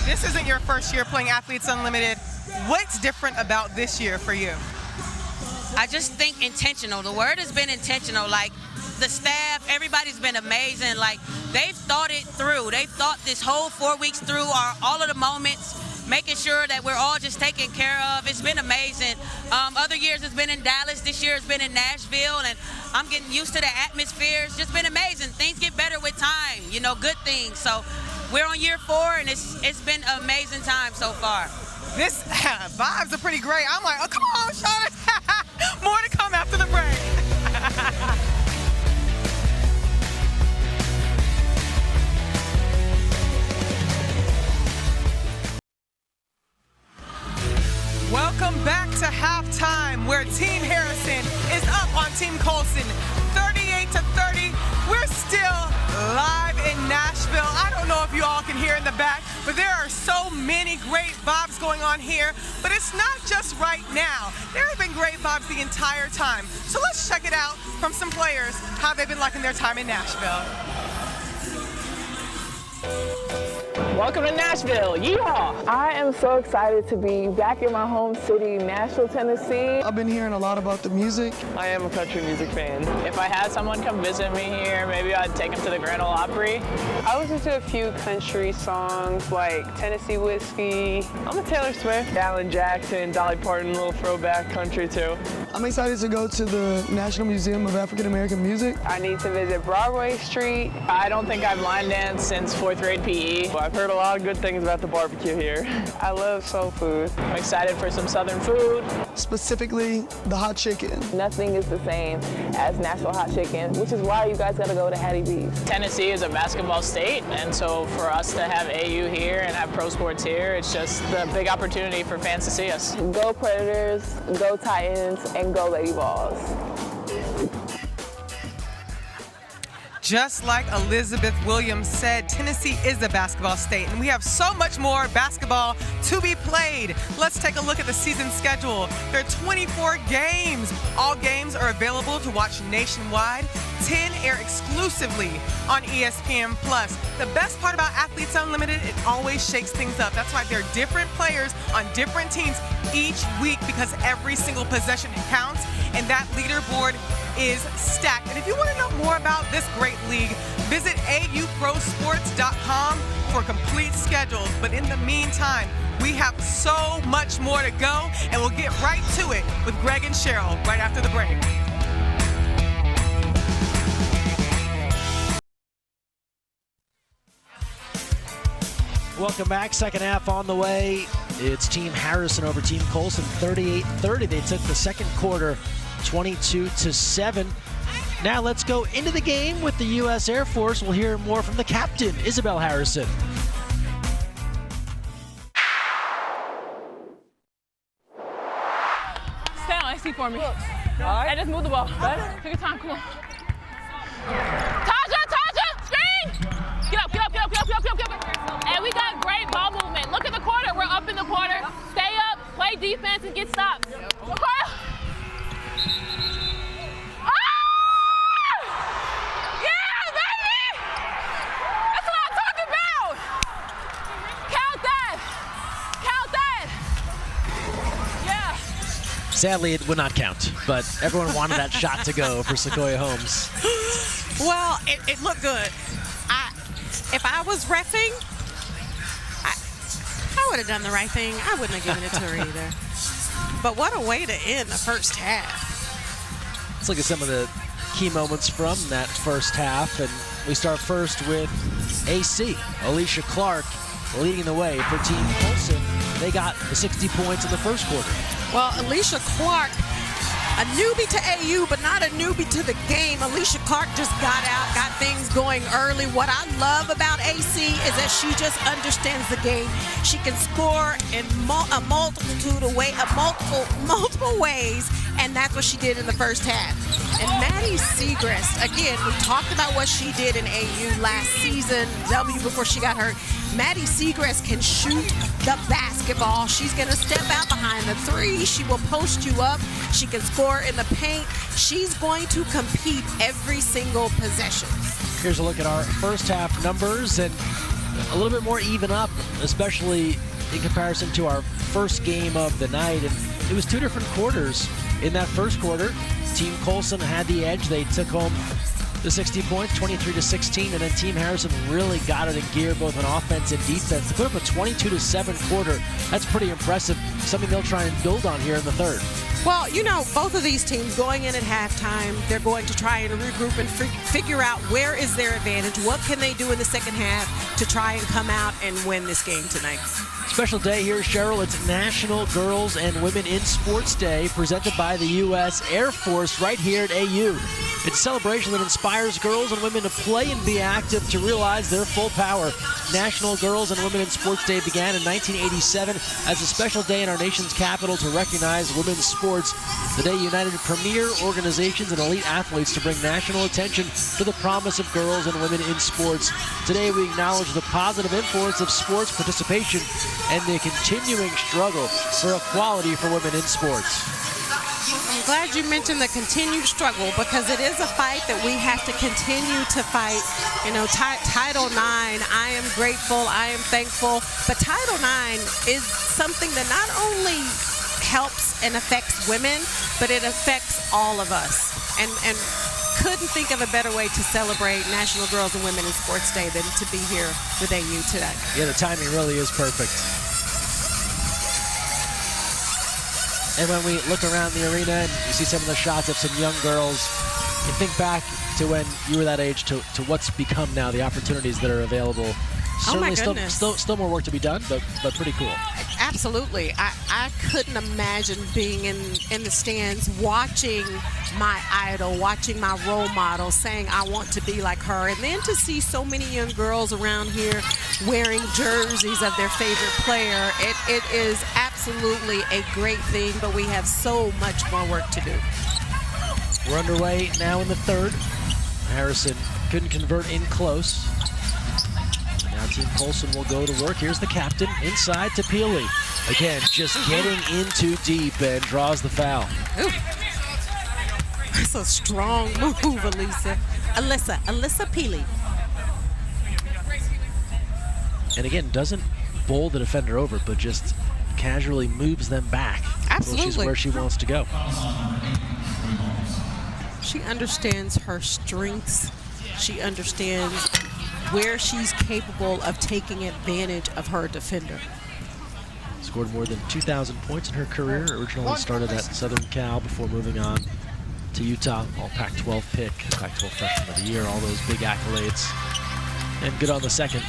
This isn't your first year playing Athletes Unlimited. What's different about this year for you? I just think intentional. The word has been intentional. Like, the staff, everybody's been amazing. Like, they've thought it through. They've thought this whole 4 weeks through, all of the moments, making sure that we're all just taken care of. It's been amazing. Other years it's been in Dallas. This year it's been in Nashville, and I'm getting used to the atmosphere. It's just been amazing. Things get better with time, you know, good things. So we're on year 4, and it's been an amazing time so far. This vibes are pretty great. I'm like, oh, come on, Sean. More to come after the break. Welcome back to halftime, where Team Harrison is up on Team Colson, 38-30. We're still live in Nashville. I don't know if you all can hear in the back, but there are so many great vibes going on here. But it's not just right now. There have been great vibes the entire time. So let's check it out from some players, how they've been liking their time in Nashville. Welcome to Nashville, yeehaw! I am so excited to be back in my home city, Nashville, Tennessee. I've been hearing a lot about the music. I am a country music fan. If I had someone come visit me here, maybe I'd take them to the Grand Ole Opry. I listen to a few country songs like Tennessee Whiskey. I'm a Taylor Swift, Alan Jackson, Dolly Parton, a little throwback country too. I'm excited to go to the National Museum of African American Music. I need to visit Broadway Street. I don't think I've line danced since 4th grade PE. I've heard a lot of good things about the barbecue here. I love soul food. I'm excited for some Southern food. Specifically, the hot chicken. Nothing is the same as Nashville hot chicken, which is why you guys gotta go to Hattie B's. Tennessee is a basketball state, and so for us to have AU here and have pro sports here, it's just the big opportunity for fans to see us. Go Predators, go Titans, and go Lady Balls. Just like Elizabeth Williams said, Tennessee is a basketball state, and we have so much more basketball to be played. Let's take a look at the season schedule. There are 24 games. All games are available to watch nationwide. 10 air exclusively on ESPN+. The best part about Athletes Unlimited, it always shakes things up. That's why there are different players on different teams each week, because every single possession counts, and that leaderboard is stacked. And if you want to know more about this great league, visit auprosports.com for complete schedules. But in the meantime, we have so much more to go, and we'll get right to it with Greg and Cheryl right after the break. Welcome back. Second half on the way. It's Team Harrison over Team Colson, 38-30. They took the second quarter 22-7. Now let's go into the game with the U.S. Air Force. We'll hear more from the captain, Isabel Harrison. Stay on SC for me. All right. And just move the ball. Take your time, come on. Taja, screen! Get up. And we got great ball movement. Look at the quarter. We're up in the quarter. Stay up, play defense, and get stops. Sadly, it would not count, but everyone wanted that shot to go for Sequoia Holmes. Well, it looked good. If I was reffing, I would have done the right thing. I wouldn't have given it to her either. But what a way to end the first half. Let's look at some of the key moments from that first half, and we start first with AC. Alicia Clark leading the way for Team Colson. They got the 60 points in the first quarter. Well, Alicia Clark, a newbie to AU, but not a newbie to the game. Alicia Clark just got out, got things going early. What I love about AC is that she just understands the game. She can score in a multitude of multiple ways, and that's what she did in the first half. And Maddie Segrest, again, we talked about what she did in AU last season, W before she got hurt. Maddie Segrest can shoot the basketball. She's going to step out behind the three. She will post you up. She can score in the paint. She's going to compete every single possession. Here's a look at our first half numbers, and a little bit more even up, especially in comparison to our first game of the night. And it was two different quarters. In that first quarter, Team Colson had the edge. They took home the 60 points, 23-16, and then Team Harrison really got it in gear, both on offense and defense. To put up a 22-7 quarter, that's pretty impressive. Something they'll try and build on here in the third. Well, you know, both of these teams going in at halftime, they're going to try and regroup and figure out where is their advantage, what can they do in the second half to try and come out and win this game tonight. Special day here, Cheryl. It's National Girls and Women in Sports Day, presented by the U.S. Air Force right here at AU. It's a celebration that inspires girls and women to play and be active to realize their full power. National Girls and Women in Sports Day began in 1987 as a special day in our nation's capital to recognize women's sports. The day united premier organizations and elite athletes to bring national attention to the promise of girls and women in sports. Today we acknowledge the positive influence of sports participation and the continuing struggle for equality for women in sports. I'm glad you mentioned the continued struggle, because it is a fight that we have to continue to fight. You know, Title IX, I am grateful, I am thankful, but Title IX is something that not only helps and affects women, but it affects all of us. And couldn't think of a better way to celebrate National Girls and Women in Sports Day than to be here with AU today. Yeah, the timing really is perfect. And when we look around the arena and you see some of the shots of some young girls, you think back to when you were that age to what's become now, the opportunities that are available. Certainly still more work to be done, but pretty cool. Absolutely. I couldn't imagine being in the stands watching my idol, watching my role model, saying I want to be like her. And then to see so many young girls around here wearing jerseys of their favorite player, it is absolutely a great thing, but we have so much more work to do. We're underway now in the third. Harrison couldn't convert in close. Now Team Colson will go to work. Here's the captain inside to Peely. Again, just getting in too deep and draws the foul. Ooh. That's a strong move, Alyssa Peely. And again, doesn't bowl the defender over, but just casually moves them back. Absolutely. She's where she wants to go. She understands her strengths. She understands where she's capable of taking advantage of her defender. Scored more than 2,000 points in her career. Originally started at Southern Cal before moving on to Utah. All Pac-12 pick, Pac-12 Freshman of the Year, all those big accolades. And good on the second.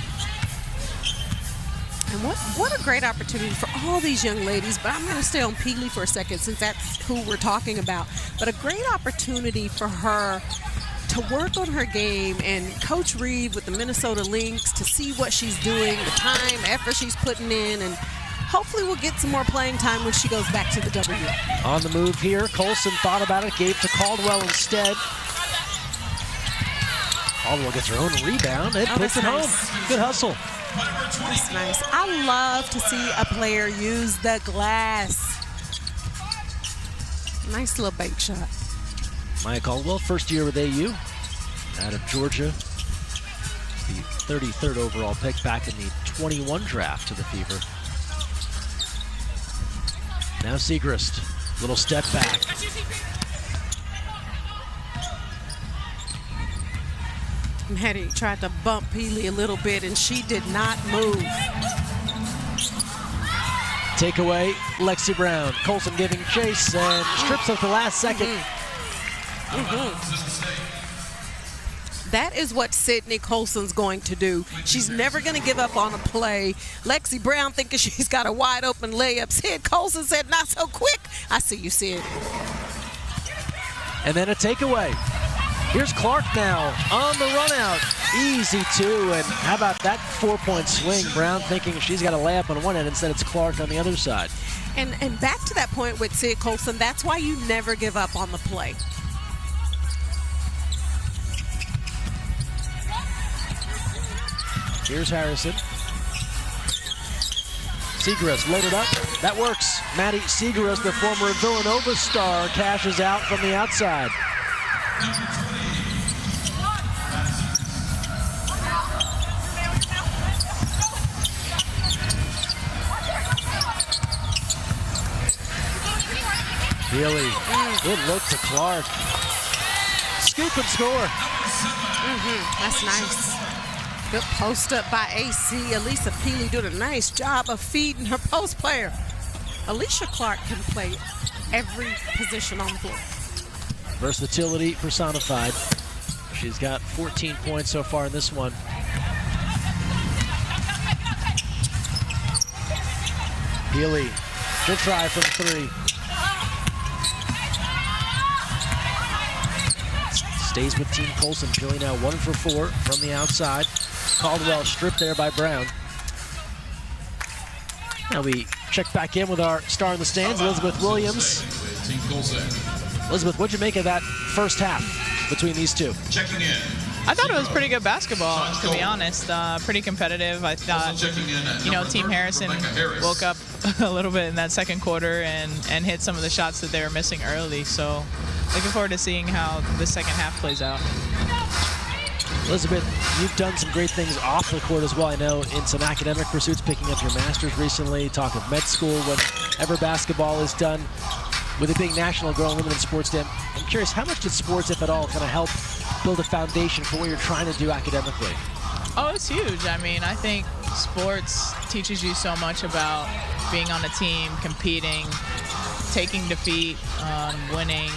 And what a great opportunity for all these young ladies, but I'm going to stay on Peely for a second since that's who we're talking about. But a great opportunity for her to work on her game, and Coach Reed with the Minnesota Lynx to see what she's doing, the time, effort she's putting in, and hopefully we'll get some more playing time when she goes back to the W. On the move here, Colson thought about it, gave to Caldwell instead. Caldwell gets her own rebound and puts it home. Good hustle. That's nice. I love to see a player use the glass. Nice little bank shot. Maya Caldwell, first year with AU, out of Georgia. The 33rd overall pick back in the 21 draft to the Fever. Now Segrist, little step back. Maddie tried to bump Peely a little bit, and she did not move. Takeaway, Lexi Brown. Colson giving chase and strips at the last second. That is what Sydney Colson's going to do. She's never going to give up on a play. Lexi Brown thinking she's got a wide open layup. Sid Colson said, not so quick. I see you, Sid. And then a takeaway. Here's Clark now on the run out. Easy two, and how about that 4-point swing? Brown thinking she's got a layup on one end, instead it's Clark on the other side. And back to that point with Sid Colson, that's why you never give up on the play. Here's Harrison. Segrist loaded up. That works. Maddie Segrist, the former Villanova star, cashes out from the outside. Peely, good look to Clark. Scoop and score. That's nice. Good post up by AC. Alisa Peely doing a nice job of feeding her post player. Alicia Clark can play every position on the floor. Versatility personified. She's got 14 points so far in this one. Peely, she'll try from three. Stays with Team Colson. Peely now 1 for 4 from the outside. Caldwell stripped there by Brown. Now we check back in with our star in the stands, Elizabeth Williams. Elizabeth, what'd you make of that first half between these two? Checking in. I thought it was pretty good basketball, to be honest. Pretty competitive. I thought, Team Harrison woke up a little bit in that second quarter and hit some of the shots that they were missing early. So looking forward to seeing how the second half plays out. Elizabeth, you've done some great things off the court as well. I know in some academic pursuits, picking up your master's recently, talk of med school, whenever basketball is done. With it being National Girl and Women in Sports Day, I'm curious, how much did sports, if at all, kind of help build a foundation for what you're trying to do academically? Oh, it's huge. I mean, I think sports teaches you so much about being on a team, competing, taking defeat, winning,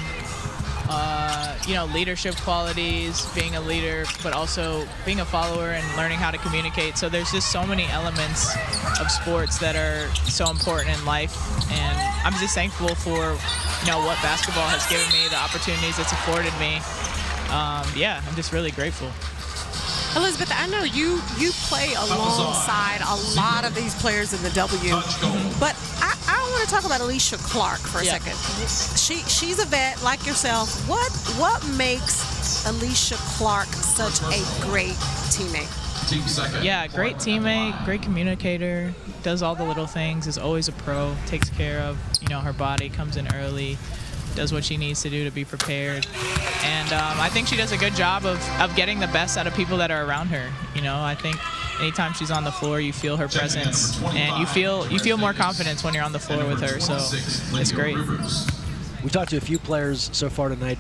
leadership qualities, being a leader, but also being a follower and learning how to communicate. So there's just so many elements of sports that are so important in life. And I'm just thankful for, what basketball has given me, the opportunities it's afforded me. I'm just really grateful. Elizabeth, I know you play alongside a lot of these players in the W, but I want to talk about Alicia Clark for a second. She's a vet like yourself. What makes Alicia Clark such a great teammate? Yeah, great teammate, great communicator, does all the little things, is always a pro, takes care of, her body, comes in early, does what she needs to do to be prepared. And I think she does a good job of getting the best out of people that are around her. I think anytime she's on the floor, you feel her presence, and you feel more confidence when you're on the floor with her, so it's great. We talked to a few players so far tonight.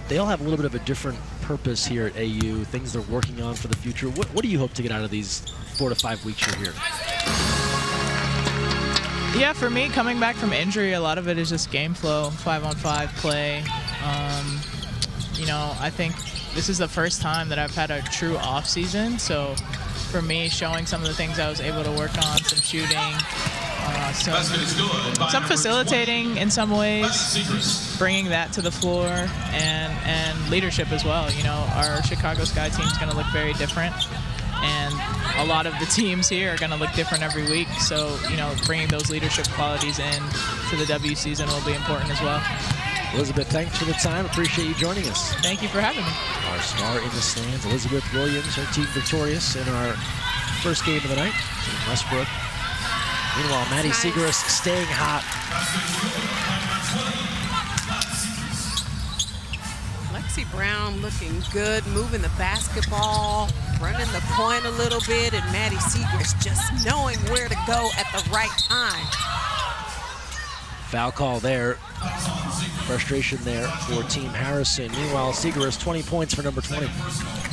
They all have a little bit of a different purpose here at AU, things they're working on for the future. What do you hope to get out of these 4 to 5 weeks you're here? Yeah, for me, coming back from injury, a lot of it is just game flow, 5-on-5 play. I think this is the first time that I've had a true off season. So for me, showing some of the things I was able to work on, some shooting, some facilitating in some ways, bringing that to the floor, and leadership as well. Our Chicago Sky team is going to look very different, and a lot of the teams here are going to look different every week. So, bringing those leadership qualities in to the W season will be important as well. Elizabeth, thanks for the time. Appreciate you joining us. Thank you for having me. Our star in the stands, Elizabeth Williams, her team victorious in our first game of the night in Westbrook. Meanwhile, Maddie Segrist staying hot. Lexi Brown looking good, moving the basketball, running the point a little bit, and Maddie Segrist just knowing where to go at the right time. Foul call there. Frustration there for Team Harrison. Meanwhile, Segrist, 20 points for number 20.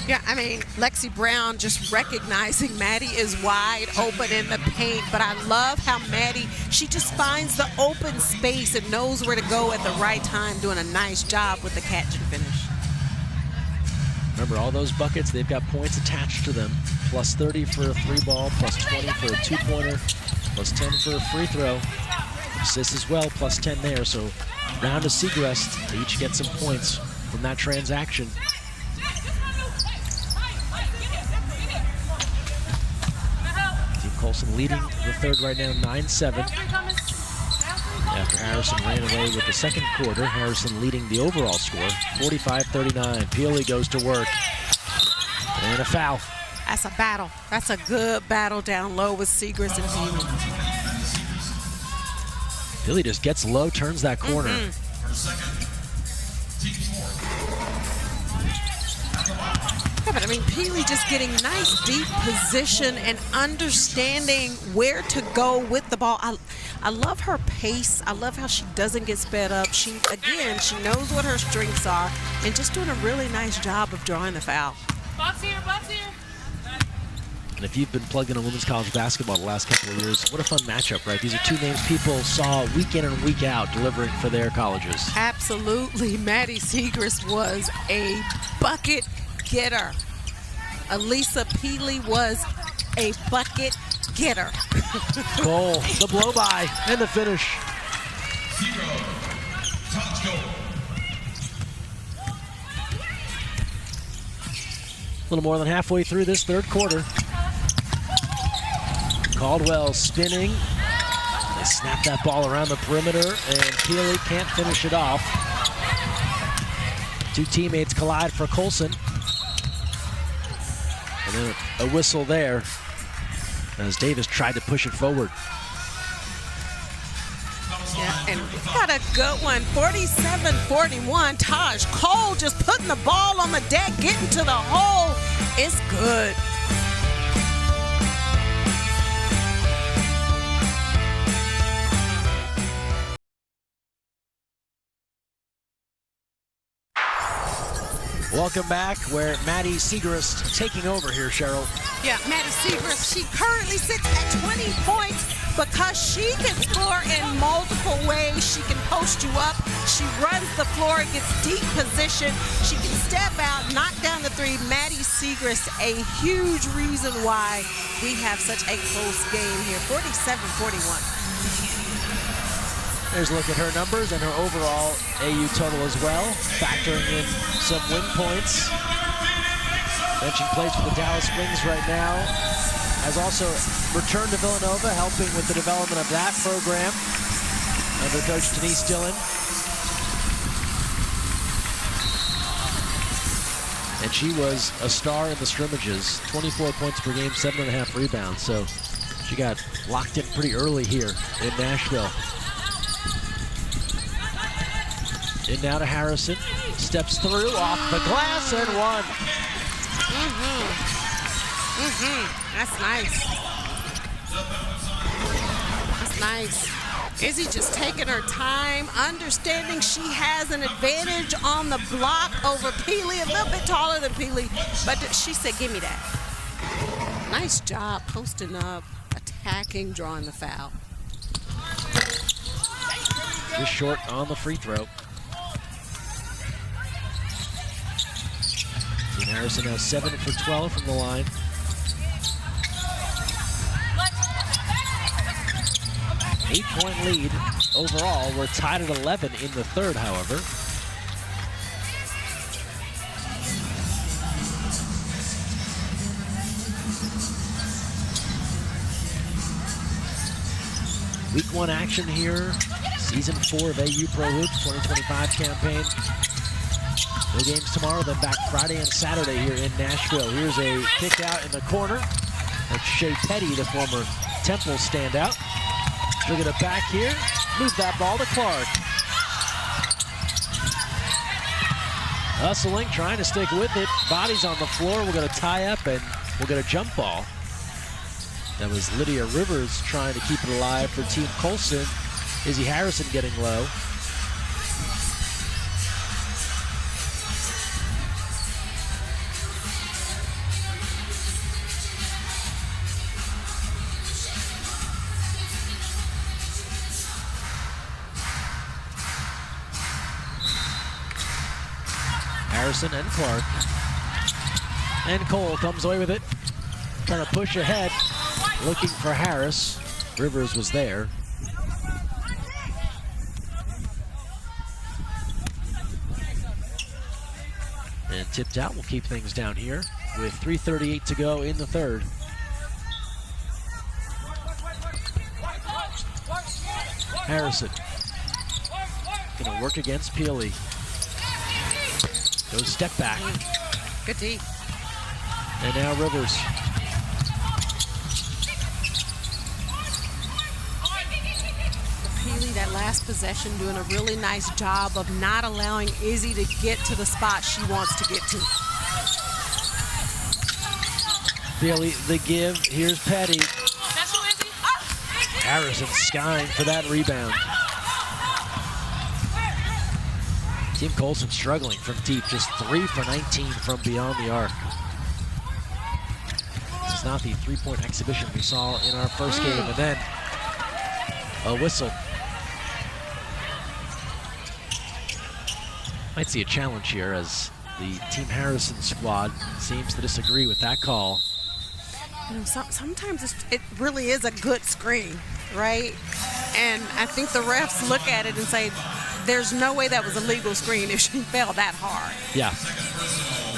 Yeah, I mean, Lexi Brown just recognizing Maddie is wide open in the paint, but I love how Maddie, she just finds the open space and knows where to go at the right time, doing a nice job with the catch and finish. Remember, all those buckets, they've got points attached to them. Plus 30 for a 3-ball, plus 20 for a 2-pointer, plus 10 for a free throw. Assists as well, plus 10 there. So round to Segrist, they each get some points from that transaction. Team Colson leading the third right now, 9-7. After Harrison ran away with the second quarter, Harrison leading the overall score, 45-39. Peely goes to work. And a foul. That's a battle. That's a good battle down low with Segrist and Peely. Peely just gets low, turns that corner. Yeah, but I mean, Peely just getting nice deep position and understanding where to go with the ball. I love her pace. I love how she doesn't get sped up. She knows what her strengths are and just doing a really nice job of drawing the foul. Box here, box here. And if you've been plugged into women's college basketball the last couple of years, what a fun matchup, right? These are two names people saw week in and week out delivering for their colleges. Absolutely. Maddie Segrist was a bucket getter. Elisa Peely was a bucket getter. Goal, the blow-by, and the finish. A little more than halfway through this third quarter. Caldwell spinning. They snap that ball around the perimeter, and Peely can't finish it off. Two teammates collide for Colson. And then a whistle there as Davis tried to push it forward. Yeah, and we got a good one, 47-41. Taj Cole just putting the ball on the deck, getting to the hole. It's good. Welcome back, where Maddie Segrist taking over here, Cheryl. Yeah, Maddie Segrist, she currently sits at 20 points because she can score in multiple ways. She can post you up. She runs the floor, gets deep position. She can step out, knock down the three. Maddie Segrist, a huge reason why we have such a close game here, 47-41. There's a look at her numbers and her overall AU total as well, factoring in some win points. Mention plays for the Dallas Wings right now. Has also returned to Villanova, helping with the development of that program under coach Denise Dillon. And she was a star in the scrimmages, 24 points per game, 7.5 rebounds. So she got locked in pretty early here in Nashville. In now to Harrison, steps through, off the glass, and one. That's nice. That's nice. Izzy just taking her time, understanding she has an advantage on the block over Peely, a little bit taller than Peely, but she said, give me that. Nice job posting up, attacking, drawing the foul. Just short on the free throw. Team Harrison now 7 for 12 from the line. Eight-point lead overall. We're tied at 11 in the third, however. Week 1 action here. Season 4 of AU Pro Hoops 2025 campaign. No games tomorrow, then back Friday and Saturday here in Nashville. Here's a kick out in the corner. That's Shea Petty, the former Temple standout. Look at it back here. Move that ball to Clark. Hustling, trying to stick with it. Bodies on the floor. We're going to tie up and we'll get a jump ball. That was Lydia Rivers trying to keep it alive for Team Colson. Izzy Harrison getting low. Harrison and Clark. And Cole comes away with it. Trying to push ahead. Looking for Harris. Rivers was there. And tipped out. We'll keep things down here with 3:38 to go in the third. Harrison gonna work against Peely. Goes step back. Good D. And now Rivers. Peely, that last possession, doing a really nice job of not allowing Izzy to get to the spot she wants to get to. Peely, the give. Here's Petty. Harrison skying for that rebound. Team Colson struggling from deep, just 3 for 19 from beyond the arc. This is not the three-point exhibition we saw in our first game, and then a whistle. Might see a challenge here as the Team Harrison squad seems to disagree with that call. You know, sometimes it really is a good screen, right? And I think the refs look at it and say, there's no way that was a legal screen if she fell that hard. Yeah.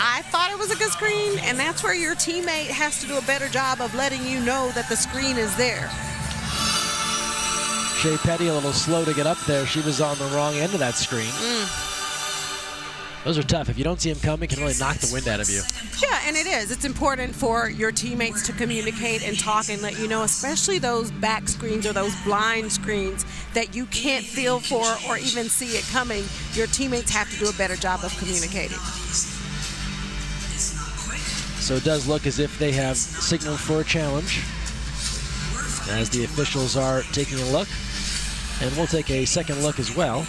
I thought it was a good screen, and that's where your teammate has to do a better job of letting you know that the screen is there. Shea Petty a little slow to get up there. She was on the wrong end of that screen. Those are tough. If you don't see them coming, it can really knock the wind out of you. Yeah, and it is. It's important for your teammates to communicate and talk and let you know, especially those back screens or those blind screens that you can't feel for or even see it coming. Your teammates have to do a better job of communicating. So it does look as if they have signaled for a challenge as the officials are taking a look. And we'll take a second look as well.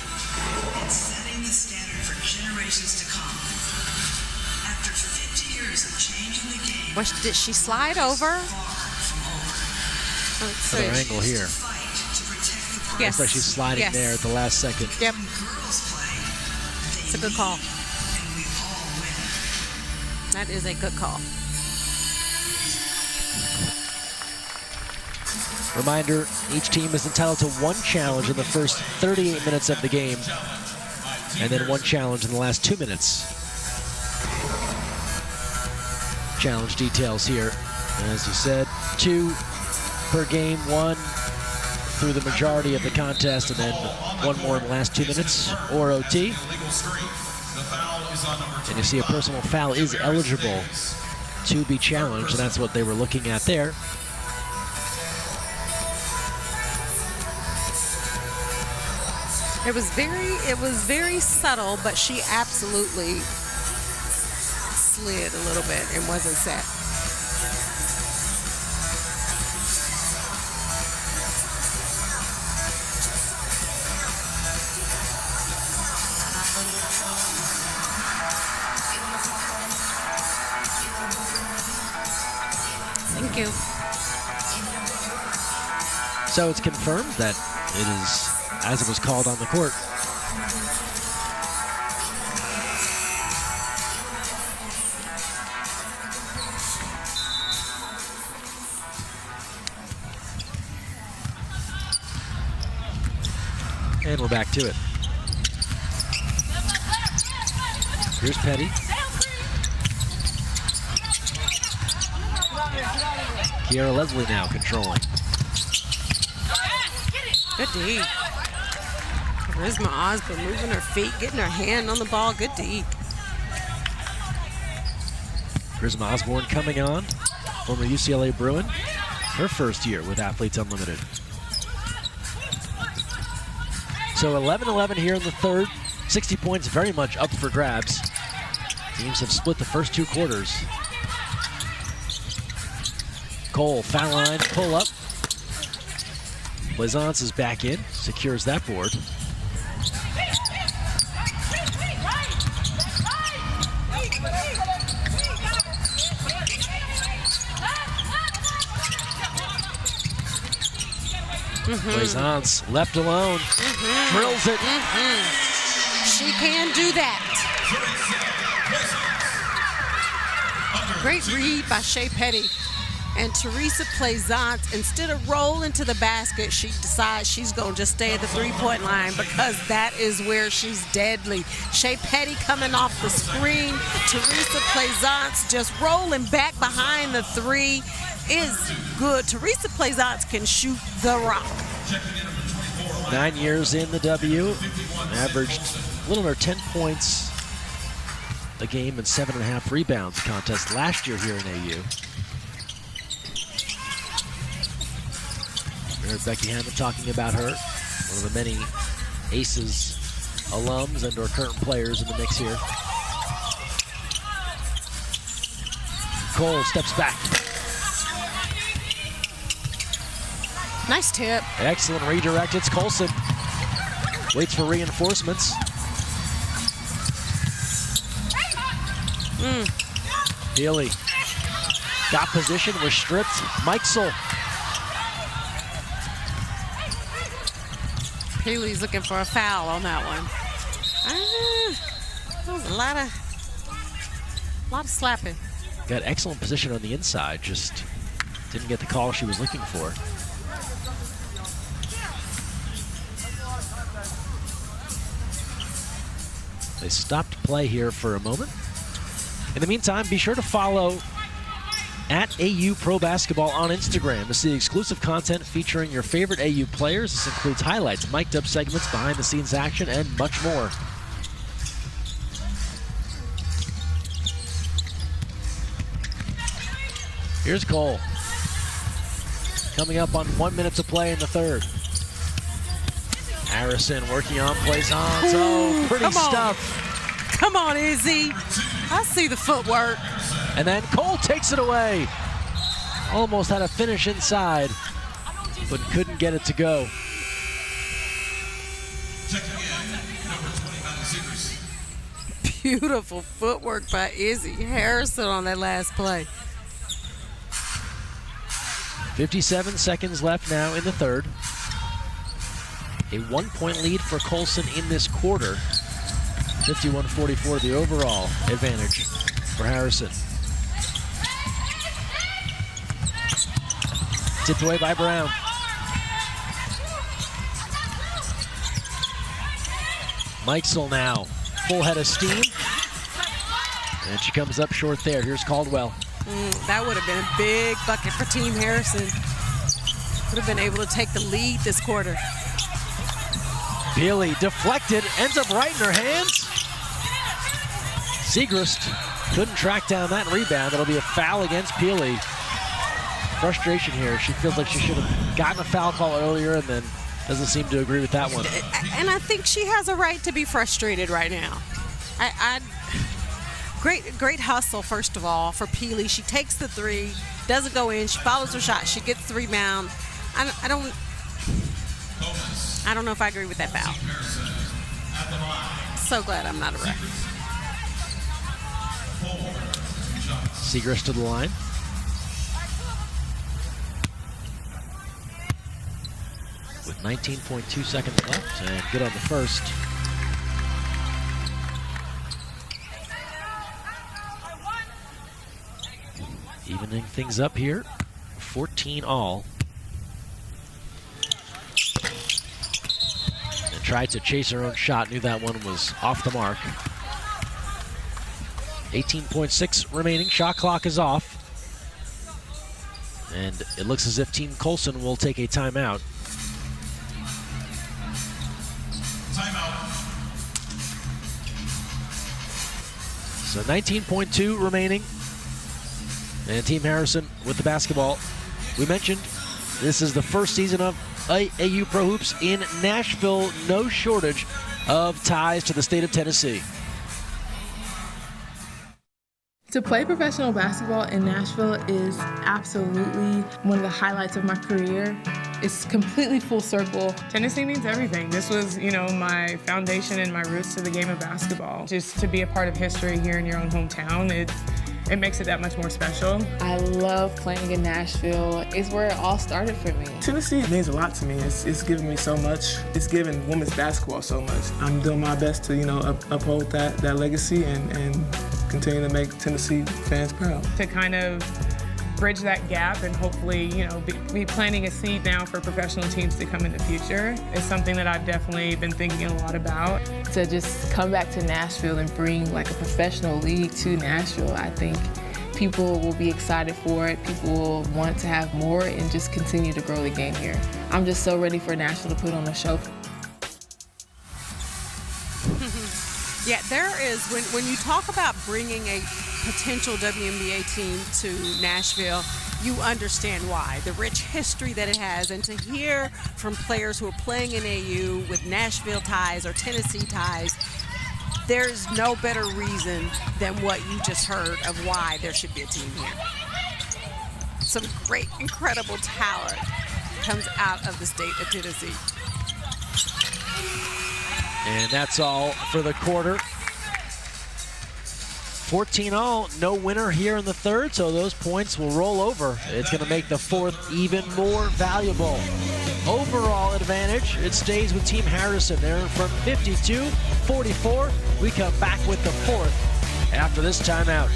Setting the standard for generations to come. After 50 years of changing the game. What, did she slide over? Let's see. Another angle here. Yes. Looks like she's sliding there at the last second. Yep. It's a good call. That is a good call. Reminder, each team is entitled to one challenge in the first 38 minutes of the game, and then one challenge in the last 2 minutes. Challenge details here. As you said, 2 per game, 1 through the majority of the contest, and then 1 more in the last 2 minutes, or OT. And you see a personal foul is eligible to be challenged, and that's what they were looking at there. It was very subtle, but she absolutely slid a little bit and wasn't set. Thank you. So it's confirmed that it is as it was called on the court. And we're back to it. Here's Petty. Kiara Leslie now controlling. Good D. Charisma Osborne moving her feet, getting her hand on the ball. Good D. Charisma Osborne coming on, former UCLA Bruin, her first year with Athletes Unlimited. So 11-11 here in the third. 60 points very much up for grabs. Teams have split the first 2 quarters. Cole, foul line, pull up. Plaisance is back in, secures that board. Plaisance left alone, drills it. She can do that. Great read by Shea Petty. And Teresa Plaisance, instead of rolling to the basket, she decides she's going to just stay at the three-point line because that is where she's deadly. Shea Petty coming off the screen. Teresa Plaisance just rolling back behind the three is good. Teresa Plaisance can shoot the rock. 9 years in the W, averaged a little under 10 points a game and 7.5 rebounds contest last year here in AU. We heard Becky Hammon talking about her, one of the many Aces alums and or current players in the mix here. Cole steps back. Nice tip. Excellent redirect. It's Colson. Waits for reinforcements. Healy got position, was stripped. Mikesel. Healy's looking for a foul on that one. That was a lot of slapping. Got excellent position on the inside, just didn't get the call she was looking for. They stopped play here for a moment. In the meantime, be sure to follow at AU Pro Basketball on Instagram to see exclusive content featuring your favorite AU players. This includes highlights, mic'd up segments, behind-the-scenes action, and much more. Here's Cole. Coming up on 1 minute to play in the third. Harrison working on, plays on. So pretty stuff. Come on, Izzy. I see the footwork. And then Cole takes it away. Almost had a finish inside, but couldn't get it to go. Beautiful footwork by Izzy Harrison on that last play. 57 seconds left now in the third. A 1-point lead for Colson in this quarter. 51-44, the overall advantage for Harrison. Tipped away by Brown. Mikesell now, full head of steam. And she comes up short there. Here's Caldwell. That would have been a big bucket for Team Harrison. Would have been able to take the lead this quarter. Peely deflected, ends up right in her hands. Siegrist couldn't track down that rebound. It'll be a foul against Peely. Frustration here. She feels like she should have gotten a foul call earlier and then doesn't seem to agree with that one. And I think she has a right to be frustrated right now. Great hustle, first of all, for Peely. She takes the three, doesn't go in, she follows her shot, she gets the rebound. I don't know if I agree with that foul. So glad I'm not a ref. Siegrist to the line. With 19.2 seconds left, and good on the first. Evening things up here, 14 all. And tried to chase her own shot, knew that one was off the mark. 18.6 remaining, shot clock is off. And it looks as if Team Colson will take a timeout. So 19.2 remaining. And Team Harrison with the basketball. We mentioned this is the first season of AU Pro Hoops in Nashville. No shortage of ties to the state of Tennessee. To play professional basketball in Nashville is absolutely one of the highlights of my career. It's completely full circle. Tennessee means everything. This was, my foundation and my roots to the game of basketball. Just to be a part of history here in your own hometown, it makes it that much more special. I love playing in Nashville. It's where it all started for me. Tennessee means a lot to me. It's given me so much. It's given women's basketball so much. I'm doing my best to, uphold that legacy and continue to make Tennessee fans proud. To kind of bridge that gap and hopefully, be planting a seed now for professional teams to come in the future is something that I've definitely been thinking a lot about. To just come back to Nashville and bring like a professional league to Nashville, I think people will be excited for it. People will want to have more and just continue to grow the game here. I'm just so ready for Nashville to put on a show. Yeah, there is, when you talk about bringing a potential WNBA team to Nashville, you understand why. The rich history that it has, and to hear from players who are playing in AU with Nashville ties or Tennessee ties, there's no better reason than what you just heard of why there should be a team here. Some great, incredible talent comes out of the state of Tennessee. And that's all for the quarter. 14 all, no winner here in the third, so those points will roll over. It's going to make the fourth even more valuable. Overall advantage, it stays with Team Harrison. They're from 52-44. We come back with the fourth after this timeout.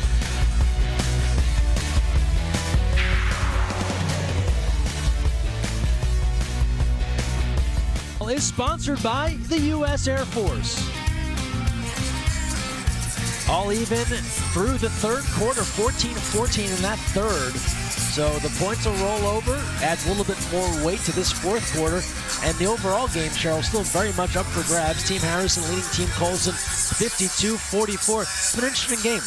Is sponsored by the U.S. Air Force. all even through the third quarter, 14-14 in that third. So the points will roll over, adds a little bit more weight to this fourth quarter, and the overall game, Cheryl, still very much up for grabs. Team Harrison leading Team Colson 52-44. It's been an interesting game.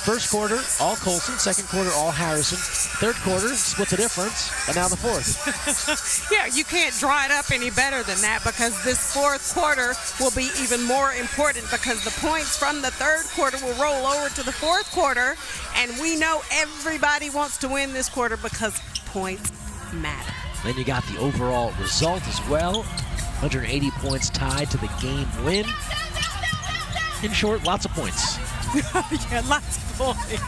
First quarter, all Colson. Second quarter, all Harrison. Third quarter, split the difference, and now the fourth. Yeah, you can't draw it up any better than that, because this fourth quarter will be even more important, because the points from the third quarter will roll over to the fourth quarter, and we know everybody wants to win this quarter because points matter. Then you got the overall result as well. 180 points tied to the game win. In short, lots of points. Yeah, lots of points.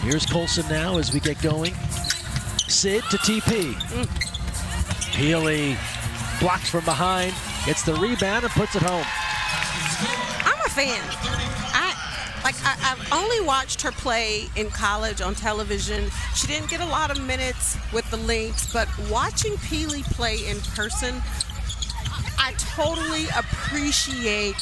Here's Colson now as we get going. Sid to TP. Healy blocked from behind, gets the rebound and puts it home. I'm a fan. I've only watched her play in college on television. She didn't get a lot of minutes with the Lynx, but watching Peely play in person, I totally appreciate.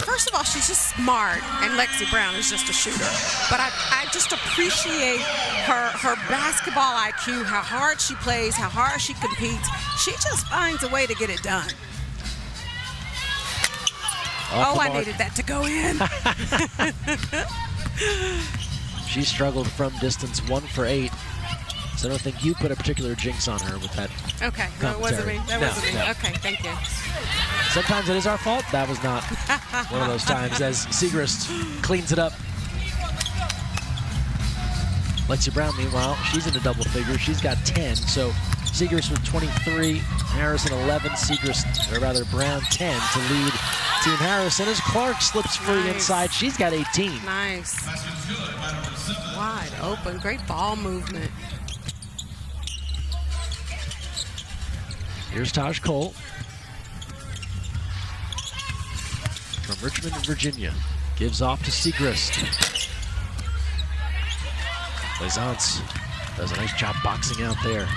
First of all, she's just smart, and Lexi Brown is just a shooter. But I just appreciate her basketball IQ, how hard she plays, how hard she competes. She just finds a way to get it done. Oh, I needed that to go in. She struggled from distance, 1 for 8. So I don't think you put a particular jinx on her with that. Okay, no, it wasn't me. That wasn't me. No. Okay, thank you. Sometimes it is our fault. That was not one of those times, as Segrist cleans it up. Lexi Brown, meanwhile, she's in a double figure. She's got 10, so Segrist with 23, Harrison 11, Brown 10 to lead Team Harrison as Clark slips free inside. She's got 18. Nice. Wide open, great ball movement. Here's Taj Cole from Richmond, Virginia. Gives off to Segrist. Plaisance does a nice job boxing out there.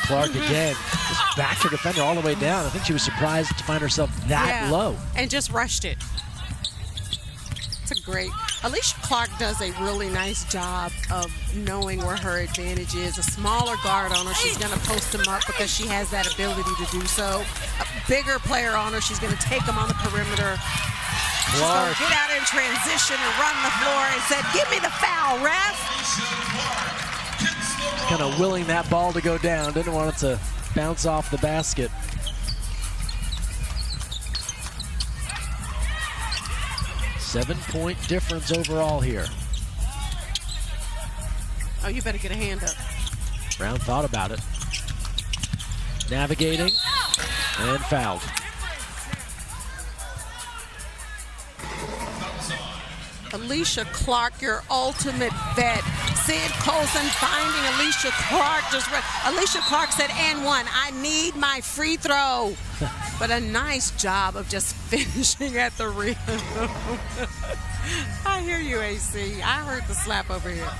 Clark again, just backed her defender all the way down. I think she was surprised to find herself that low. And just rushed it. It's a great. Alicia Clark does a really nice job of knowing where her advantage is. A smaller guard on her, she's going to post him up because she has that ability to do so. A bigger player on her, she's going to take him on the perimeter. She's going to get out in transition and run the floor and said, "Give me the foul, ref." Kind of willing that ball to go down. Didn't want it to bounce off the basket. Seven-point difference overall here. Oh, you better get a hand up. Brown thought about it. Navigating and fouled. Alicia Clark, your ultimate vet. Sid Colson finding Alicia Clark. Alicia Clark said, "And one, I need my free throw." But a nice job of just finishing at the rim. I hear you, AC. I heard the slap over here.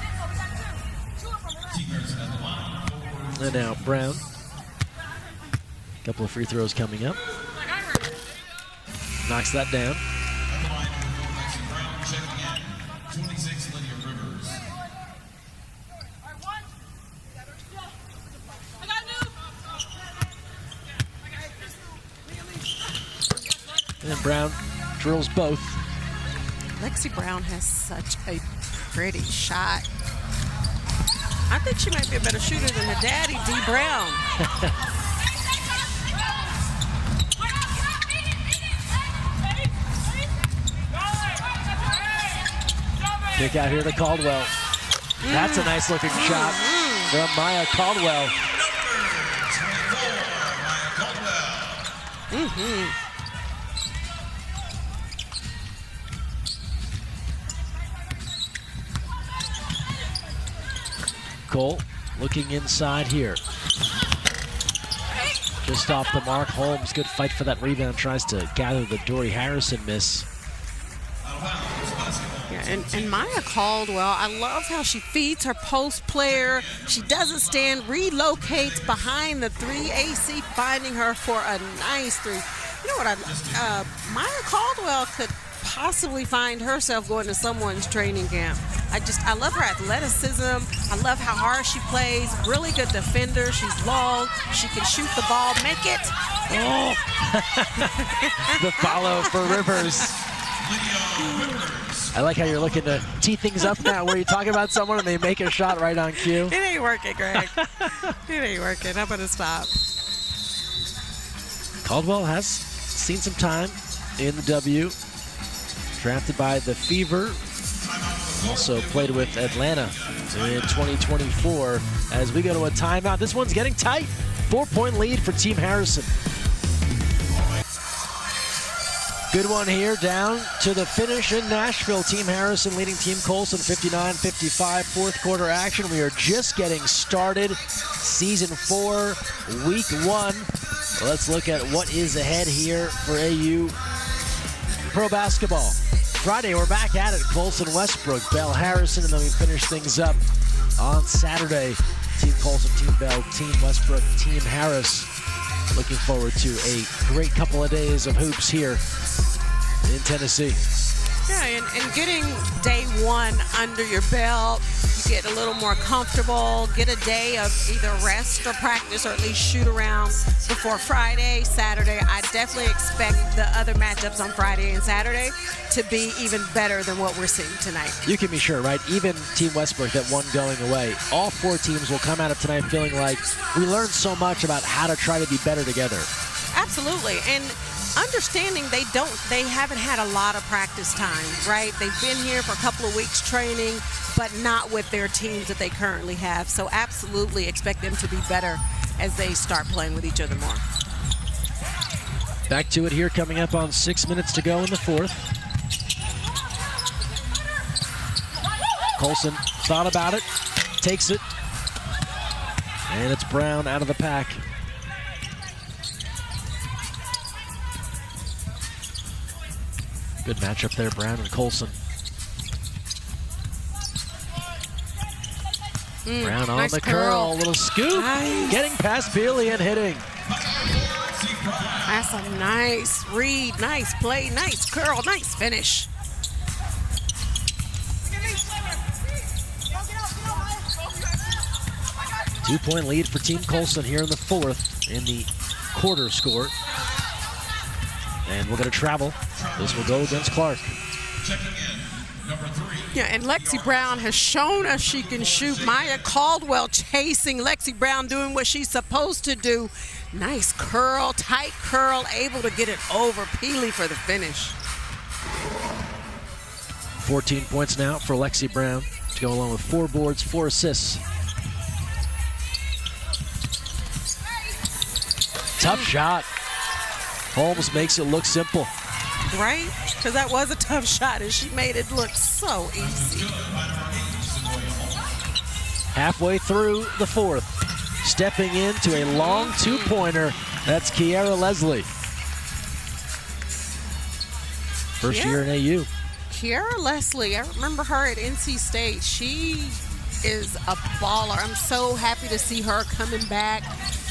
And now Brown. A couple of free throws coming up. Knocks that down. And then Brown drills both. Lexi Brown has such a pretty shot. I think she might be a better shooter than her daddy, D. Brown. Kick out here to Caldwell. That's a nice looking shot from Maya Caldwell. Cole looking inside here. Just off the mark. Holmes, good fight for that rebound. Tries to gather the Dory Harrison miss. Yeah, and Maya Caldwell, I love how she feeds her post player. She doesn't stand, relocates behind the three. AC finding her for a nice three. You know what? Maya Caldwell could possibly find herself going to someone's training camp. I love her athleticism. I love how hard she plays. Really good defender. She's long. She can shoot the ball, make it. Oh! The follow for Rivers. I like how you're looking to tee things up now where you talk about someone and they make a shot right on cue. It ain't working, Greg. It ain't working. I'm going to stop. Caldwell has seen some time in the W. Drafted by the Fever. Also played with Atlanta in 2024. As we go to a timeout, this one's getting tight. 4-point lead for Team Harrison. Good one here, down to the finish in Nashville. Team Harrison leading Team Colson 59-55. Fourth quarter action. We are just getting started. Season 4, week 1. Let's look at what is ahead here for AU Pro Basketball. Friday, we're back at it. Colson, Westbrook, Bell, Harrison, and then we finish things up on Saturday. Team Colson, Team Bell, Team Westbrook, Team Harris. Looking forward to a great couple of days of hoops here in Tennessee. Yeah, and getting day one under your belt, you get a little more comfortable, get a day of either rest or practice or at least shoot around before Friday, Saturday. I definitely expect the other matchups on Friday and Saturday to be even better than what we're seeing tonight. You can be sure, right? Even Team Westbrook, that one going away, all 4 teams will come out of tonight feeling like we learned so much about how to try to be better together. Absolutely. And understanding they haven't had a lot of practice time, right? They've been here for a couple of weeks training, but not with their teams that they currently have. So absolutely expect them to be better as they start playing with each other more. Back to it here, coming up on 6 minutes to go in the fourth. Colson thought about it, takes it, and it's Brown out of the pack. Good matchup there, Brown and Colson. Brown on nice the curl, little scoop, nice. Getting past Bealey and hitting. That's a nice read, nice play, nice curl, nice finish. 2-point lead for Team Colson here in the fourth in the quarter score. And we're going to travel. This will go against Clark. Yeah, and Lexi Brown has shown us she can shoot. Maya Caldwell chasing Lexi Brown, doing what she's supposed to do. Nice curl, tight curl, able to get it over Peely for the finish. 14 points now for Lexi Brown to go along with 4 boards, 4 assists. Tough shot. Holmes makes it look simple. Right? Because that was a tough shot, and she made it look so easy. Halfway through the fourth, stepping into a long 2-pointer. That's Kiara Leslie. First year in AU. Kiara Leslie, I remember her at NC State. She is a baller. I'm so happy to see her coming back.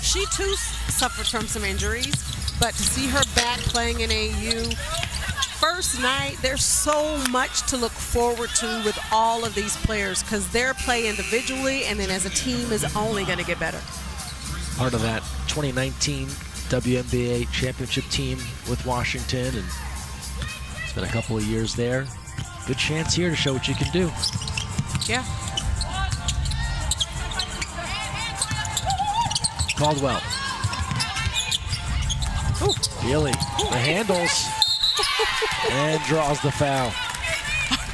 She too suffered from some injuries, but to see her back playing in AU, first night, there's so much to look forward to with all of these players because their play individually and then as a team is only going to get better. Part of that 2019 WNBA championship team with Washington, and it's been a couple of years there. Good chance here to show what you can do. Yeah. Caldwell. Bealey, the handles, and draws the foul.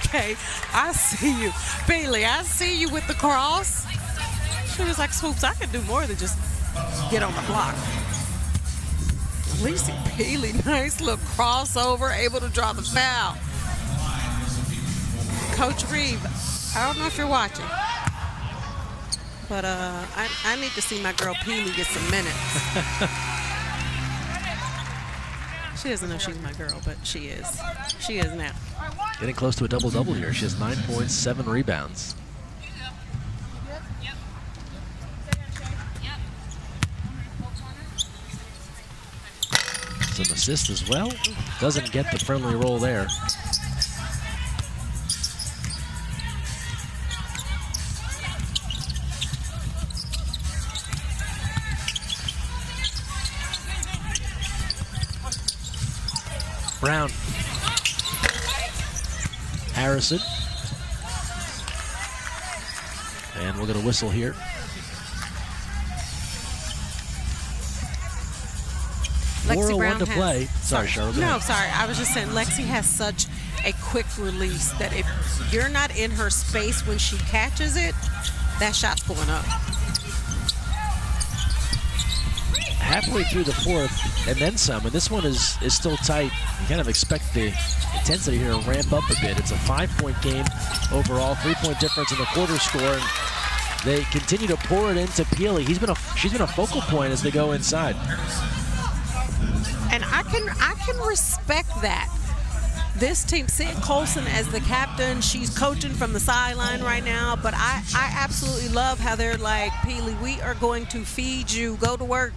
Okay, I see you. Bailey, I see you with the cross. She was like, Swoops, I can do more than just get on the block. Lacey Peely, nice little crossover, able to draw the foul. Coach Reeve, I don't know if you're watching, but I need to see my girl Peely get some minutes. She doesn't know she's my girl, but she is. She is now. Getting close to a double-double here. She has 9 points, 7 rebounds. Some assist as well. Doesn't get the friendly roll there. Brown. Harrison. And we're going to whistle here. Lexi Brown to play. Sorry, Charlotte. No, sorry. I was just saying Lexi has such a quick release that if you're not in her space when she catches it, that shot's going up. Halfway through the fourth, and then some, and this one is still tight. You kind of expect the intensity here to ramp up a bit. It's a 5-point game overall, 3-point difference in the quarter score, and they continue to pour it into Peely. She's been a focal point as they go inside. And I can respect that. This team, Sid Colson as the captain, she's coaching from the sideline right now, but I absolutely love how they're like, Peely, we are going to feed you. Go to work.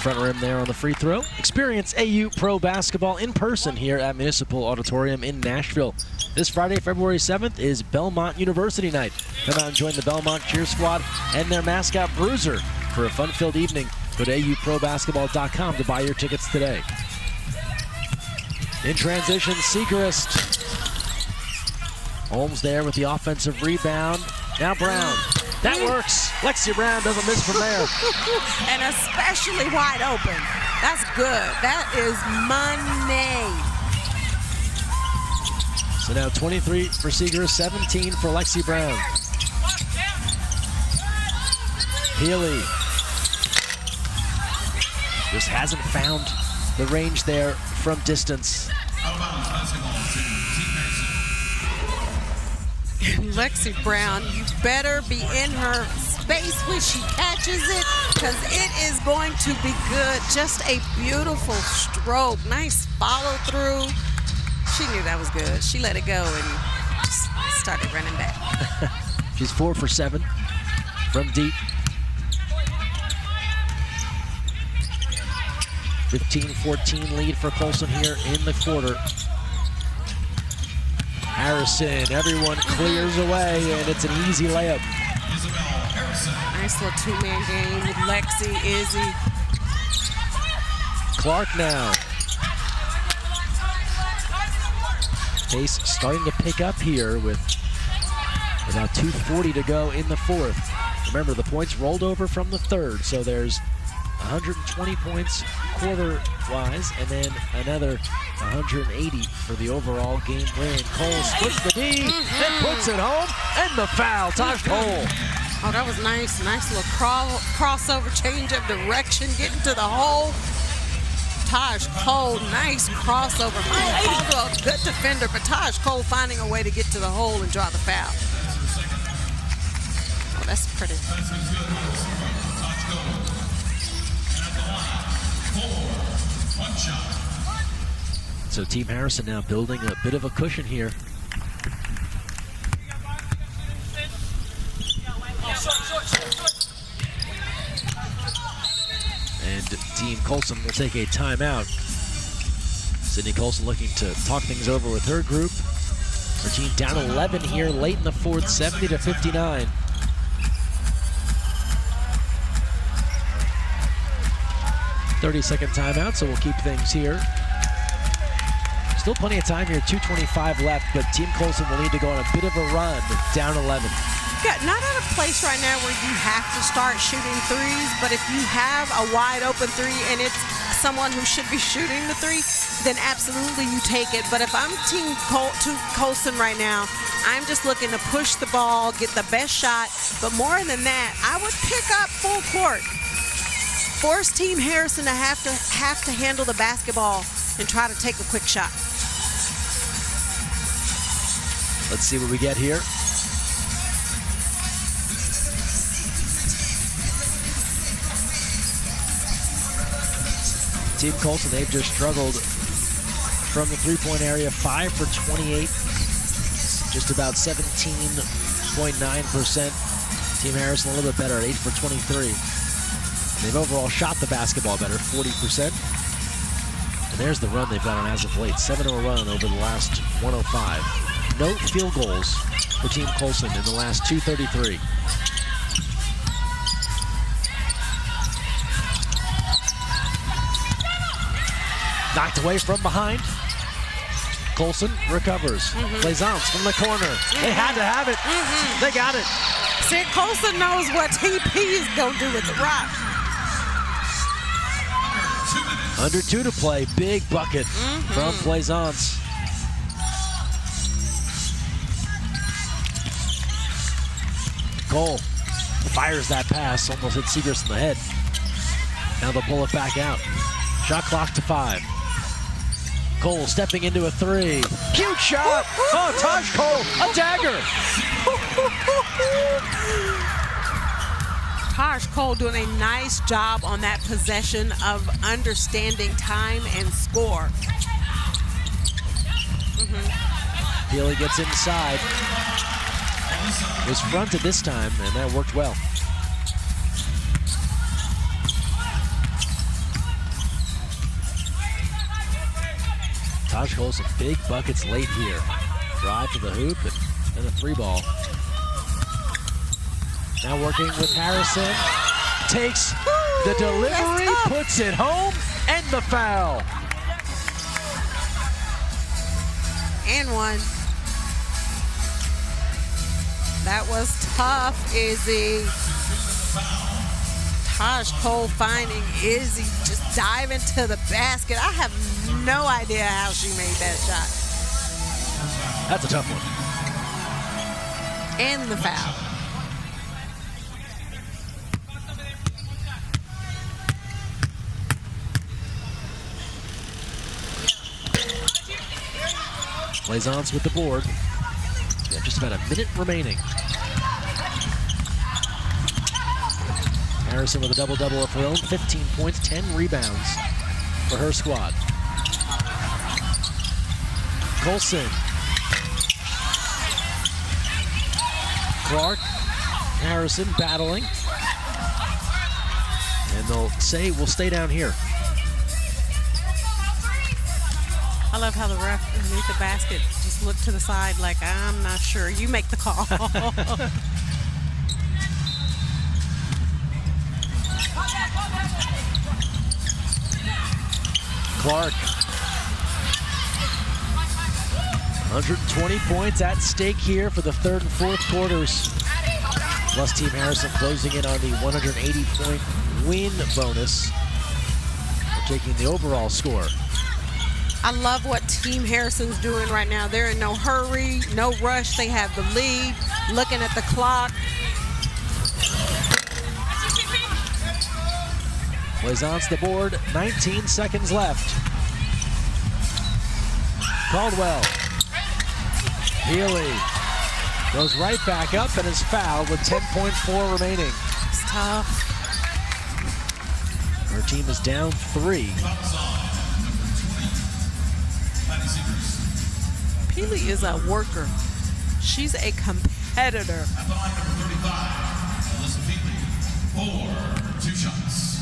Front rim there on the free throw. Experience AU Pro Basketball in person here at Municipal Auditorium in Nashville. This Friday, February 7th, is Belmont University night. Come out and join the Belmont Cheer Squad and their mascot Bruiser for a fun-filled evening. Go to auprobasketball.com to buy your tickets today. In transition, Segrist. Holmes there with the offensive rebound. Now Brown. That works. Lexi Brown doesn't miss from there. And especially wide open. That's good. That is money. So now 23 for Segrist, 17 for Lexi Brown. Healy just hasn't found the range there from distance. Lexi Brown, you better be in her space when she catches it, because it is going to be good. Just a beautiful stroke. Nice follow through. She knew that was good. She let it go and just started running back. She's 4 for 7 from deep. 15-14 lead for Colson here in the quarter. Harrison, everyone clears away, and it's an easy layup. Nice little two-man game with Lexi, Izzy. Clark now. Pace starting to pick up here with about 2:40 to go in the fourth. Remember, the points rolled over from the third, so there's 120 points quarter-wise, and then another 180 for the overall game win. Cole splits the D and puts it home, and the foul. Taj Cole. Oh, that was nice. Nice little crossover, change of direction, getting to the hole. Taj Cole, nice crossover. Mike Caldwell, good defender, but Taj Cole finding a way to get to the hole and draw the foul. Oh, that's pretty. So Team Harrison now building a bit of a cushion here. And Team Colson will take a timeout. Sydney Colson looking to talk things over with her group. Her team down 11 here late in the fourth, 70-59. .30-second timeout, so we'll keep things here. Still plenty of time here, 2:25 left, but Team Colson will need to go on a bit of a run, down 11. Yeah, not at a place right now where you have to start shooting threes, but if you have a wide open three and it's someone who should be shooting the three, then absolutely you take it. But if I'm Team Colson right now, I'm just looking to push the ball, get the best shot, but more than that, I would pick up full court. Force Team Harrison to have to handle the basketball and try to take a quick shot. Let's see what we get here. Team Colson, they've just struggled from the three-point area, 5 for 28, just about 17.9%. Team Harrison a little bit better at 8 for 23. And they've overall shot the basketball better, 40%. And there's the run they've got on as of late, 7-0 run over the last 105. No field goals for Team Colson in the last 233. Knocked away from behind. Colson recovers. Plaisance from the corner. They had to have it. They got it. See, Colson knows what TP is going to do with the rock. Under 2 to play. Big bucket from Plaisance. Cole fires that pass. Almost hit Segrist in the head. Now they'll pull it back out. Shot clock to 5. Cole stepping into a 3. Cute shot! Oh, Taj Cole, a dagger! Taj Cole doing a nice job on that possession of understanding time and score. Healy gets inside. Was fronted this time, and that worked well. Taj Cole, some big buckets late here. Drive to the hoop and a 3-ball. Now working with Harrison. Takes the delivery, puts it home, and the foul. And one. That was tough, Izzy. Taj Cole finding Izzy just diving to the basket. I have no idea how she made that shot. That's a tough one. And the foul. Plaisance with the board. We have just about a minute remaining. Harrison with a double-double of her own, 15 points, 10 rebounds for her squad. Colson. Clark, Harrison battling. And they'll say we'll stay down here. I love how the ref underneath the basket just looked to the side like, I'm not sure. You make the call. Clark. 120 points at stake here for the third and fourth quarters. Plus Team Harrison closing in on the 180-point win bonus. We're taking the overall score. I love what Team Harrison's doing right now. They're in no hurry, no rush. They have the lead, looking at the clock. Plaisance the board, 19 seconds left. Caldwell. Healy goes right back up and is fouled with 10.4 remaining. It's tough. Her team is down 3. Peely is a worker. She's a competitor. At the line number 35, Alyssa Peely, 4 2-shots.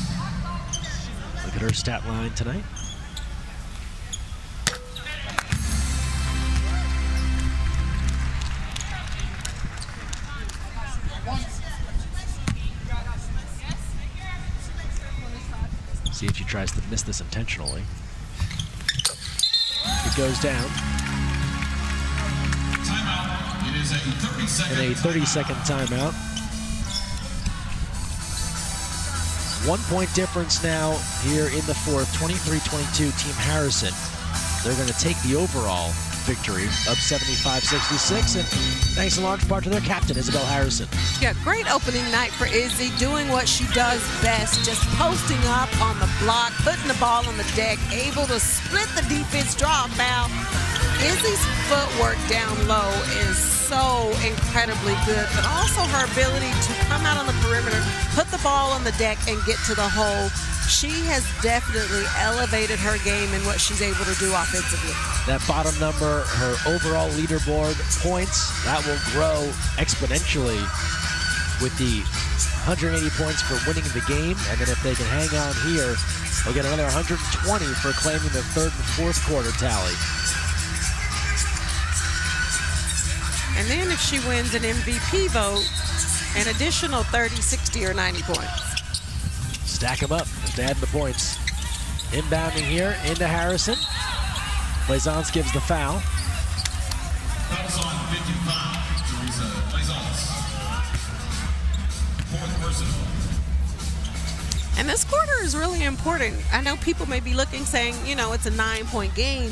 Look at her stat line tonight. See if she tries to miss this intentionally. It goes down. Timeout. It is a 30-second And a 30-second timeout. 1 point difference now here in the fourth, 23-22, Team Harrison. They're going to take the overall victory of 75-66, and thanks in large part to their captain, Isabel Harrison. Yeah, great opening night for Izzy, doing what she does best, just posting up on the block, putting the ball on the deck, able to split the defense, draw a foul. Izzy's footwork down low is so incredibly good, but also her ability to come out on the perimeter, put the ball on the deck, and get to the hole. she has definitely elevated her game and what she's able to do offensively. That bottom number, her overall leaderboard points, that will grow exponentially with the 180 points for winning the game. And then if they can hang on here, they'll get another 120 for claiming the third and fourth quarter tally. And then if she wins an MVP vote, an additional 30, 60, or 90 points. Stack them up to add the points. Inbounding here into Harrison. Plaisance gives the foul. Fouls on 55, Teresa Plaisance. Fourth personal. And this quarter is really important. I know people may be looking, saying, you know, it's a 9-point game.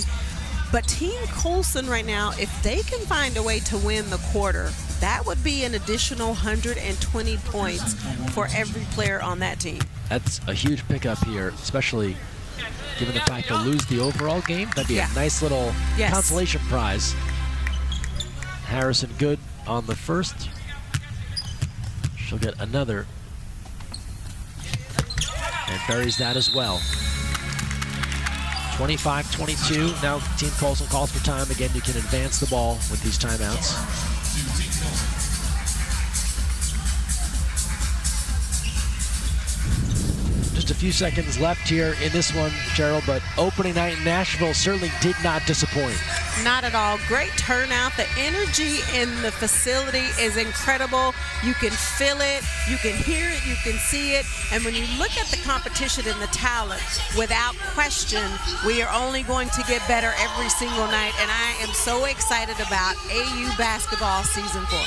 But Team Colson right now, if they can find a way to win the quarter, that would be an additional 120 points for every player on that team. That's a huge pickup here, especially given the fact they'll lose the overall game. That'd be a nice little consolation prize. Harrison good on the first. She'll get another. And buries that as well. 25-22. Now Team Colson calls for time. Again, you can advance the ball with these timeouts. Just a few seconds left here in this one, Cheryl, but opening night in Nashville certainly did not disappoint. Not at all. Great turnout. The energy in the facility is incredible. You can feel it, you can hear it, you can see it. And when you look at the competition and the talent, without question, we are only going to get better every single night. And I am so excited about AU basketball season 4.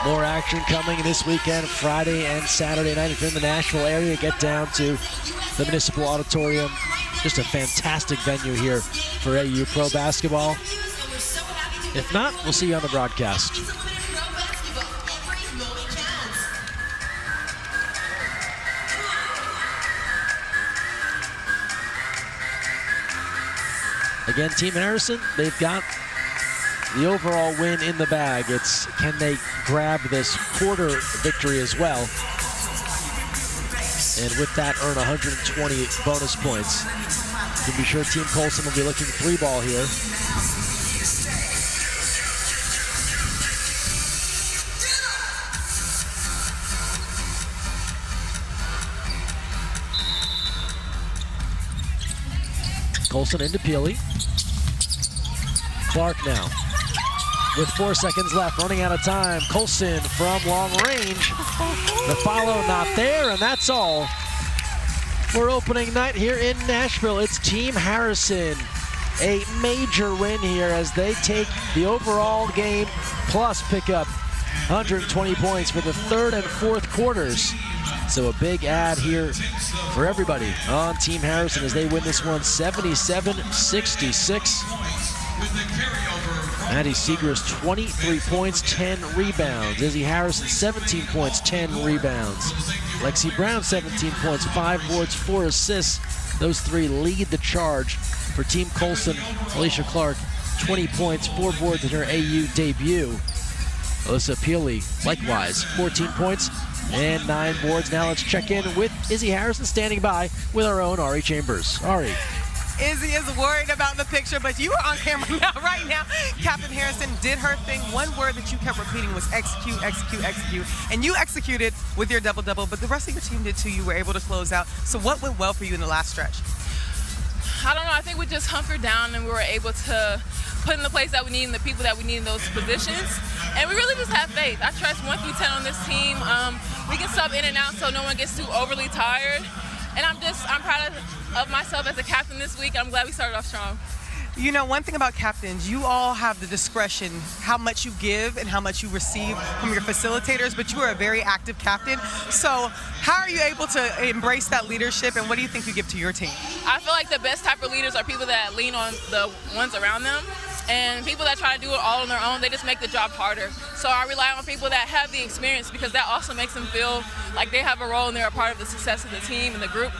More action coming this weekend, Friday and Saturday night. If you're in the Nashville area, get down to the Municipal Auditorium. Just a fantastic venue here for AU Pro Basketball. If not, we'll see you on the broadcast. Again, Team Harrison, they've got the overall win in the bag. It's can they grab this quarter victory as well, and with that earn 120 bonus points. You can be sure Team Colson will be looking 3-ball here. Colson into Peely. Clark now. With 4 seconds left, running out of time. Colson from long range. The follow not there, and that's all for opening night here in Nashville. It's Team Harrison. A major win here as they take the overall game plus pick up 120 points for the third and fourth quarters. So a big ad here for everybody on Team Harrison as they win this one 77-66. Maddie Seegers, 23 points, 10 rebounds. Izzy Harrison, 17 points, 10 rebounds. Lexi Brown, 17 points, 5 boards, 4 assists. Those three lead the charge for Team Colson. Alicia Clark, 20 points, 4 boards in her AU debut. Alyssa Peely, likewise, 14 points and 9 boards. Now let's check in with Izzy Harrison standing by with our own Ari Chambers. Ari. Izzy is worried about the picture, but you are on camera now, right now. Captain Harrison did her thing. One word that you kept repeating was execute, execute, execute. And you executed with your double-double, but the rest of your team did too. You were able to close out. So what went well for you in the last stretch? I don't know. I think we just hunkered down and we were able to put in the place that we need and the people that we need in those positions. And we really just have faith. I trust 1 through 10 on this team. We can sub in and out so no one gets too overly tired. And I'm proud of myself as a captain this week. I'm glad we started off strong. You know, one thing about captains, you all have the discretion how much you give and how much you receive from your facilitators, but you are a very active captain. So how are you able to embrace that leadership, and what do you think you give to your team? I feel like the best type of leaders are people that lean on the ones around them. And people that try to do it all on their own, they just make the job harder. So I rely on people that have the experience because that also makes them feel like they have a role and they're a part of the success of the team and the group.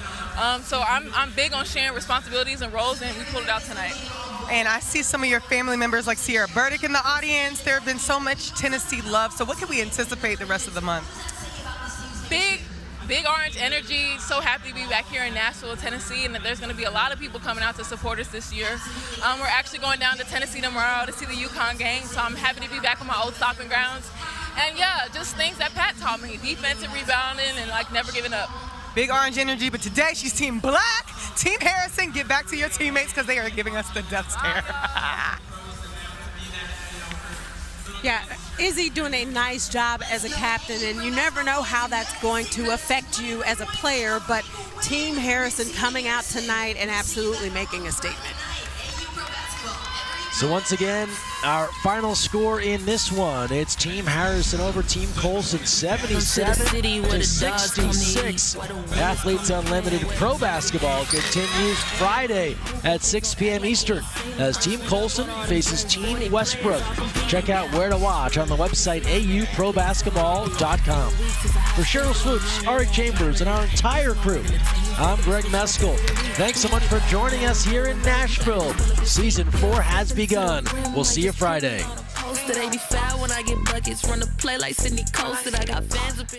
So I'm big on sharing responsibilities and roles, and we pulled it out tonight. And I see some of your family members like Sierra Burdick in the audience. There have been so much Tennessee love. So what can we anticipate the rest of the month? Big Big Orange energy. So happy to be back here in Nashville, Tennessee, and that there's going to be a lot of people coming out to support us this year. We're actually going down to Tennessee tomorrow to see the UConn game, so I'm happy to be back on my old stomping grounds. And yeah, just things that Pat taught me, defensive rebounding and like never giving up. Big Orange energy, but today she's Team Black. Team Harrison, get back to your teammates because they are giving us the death stare. Yeah, Izzy doing a nice job as a captain, and you never know how that's going to affect you as a player, but Team Harrison coming out tonight and absolutely making a statement. So once again, our final score in this one, it's Team Harrison over Team Colson, 77-66. Athletes Unlimited Pro Basketball continues Friday at 6 p.m. Eastern as Team Colson faces Team Westbrook. Check out where to watch on the website auprobasketball.com. For Cheryl Swoops, Ari Chambers, and our entire crew, I'm Greg Meskel. Thanks so much for joining us here in Nashville. Season 4 has begun. We'll see you Friday. Posted 85 when I get buckets, run the play like Sydney Coasted. I got fans up in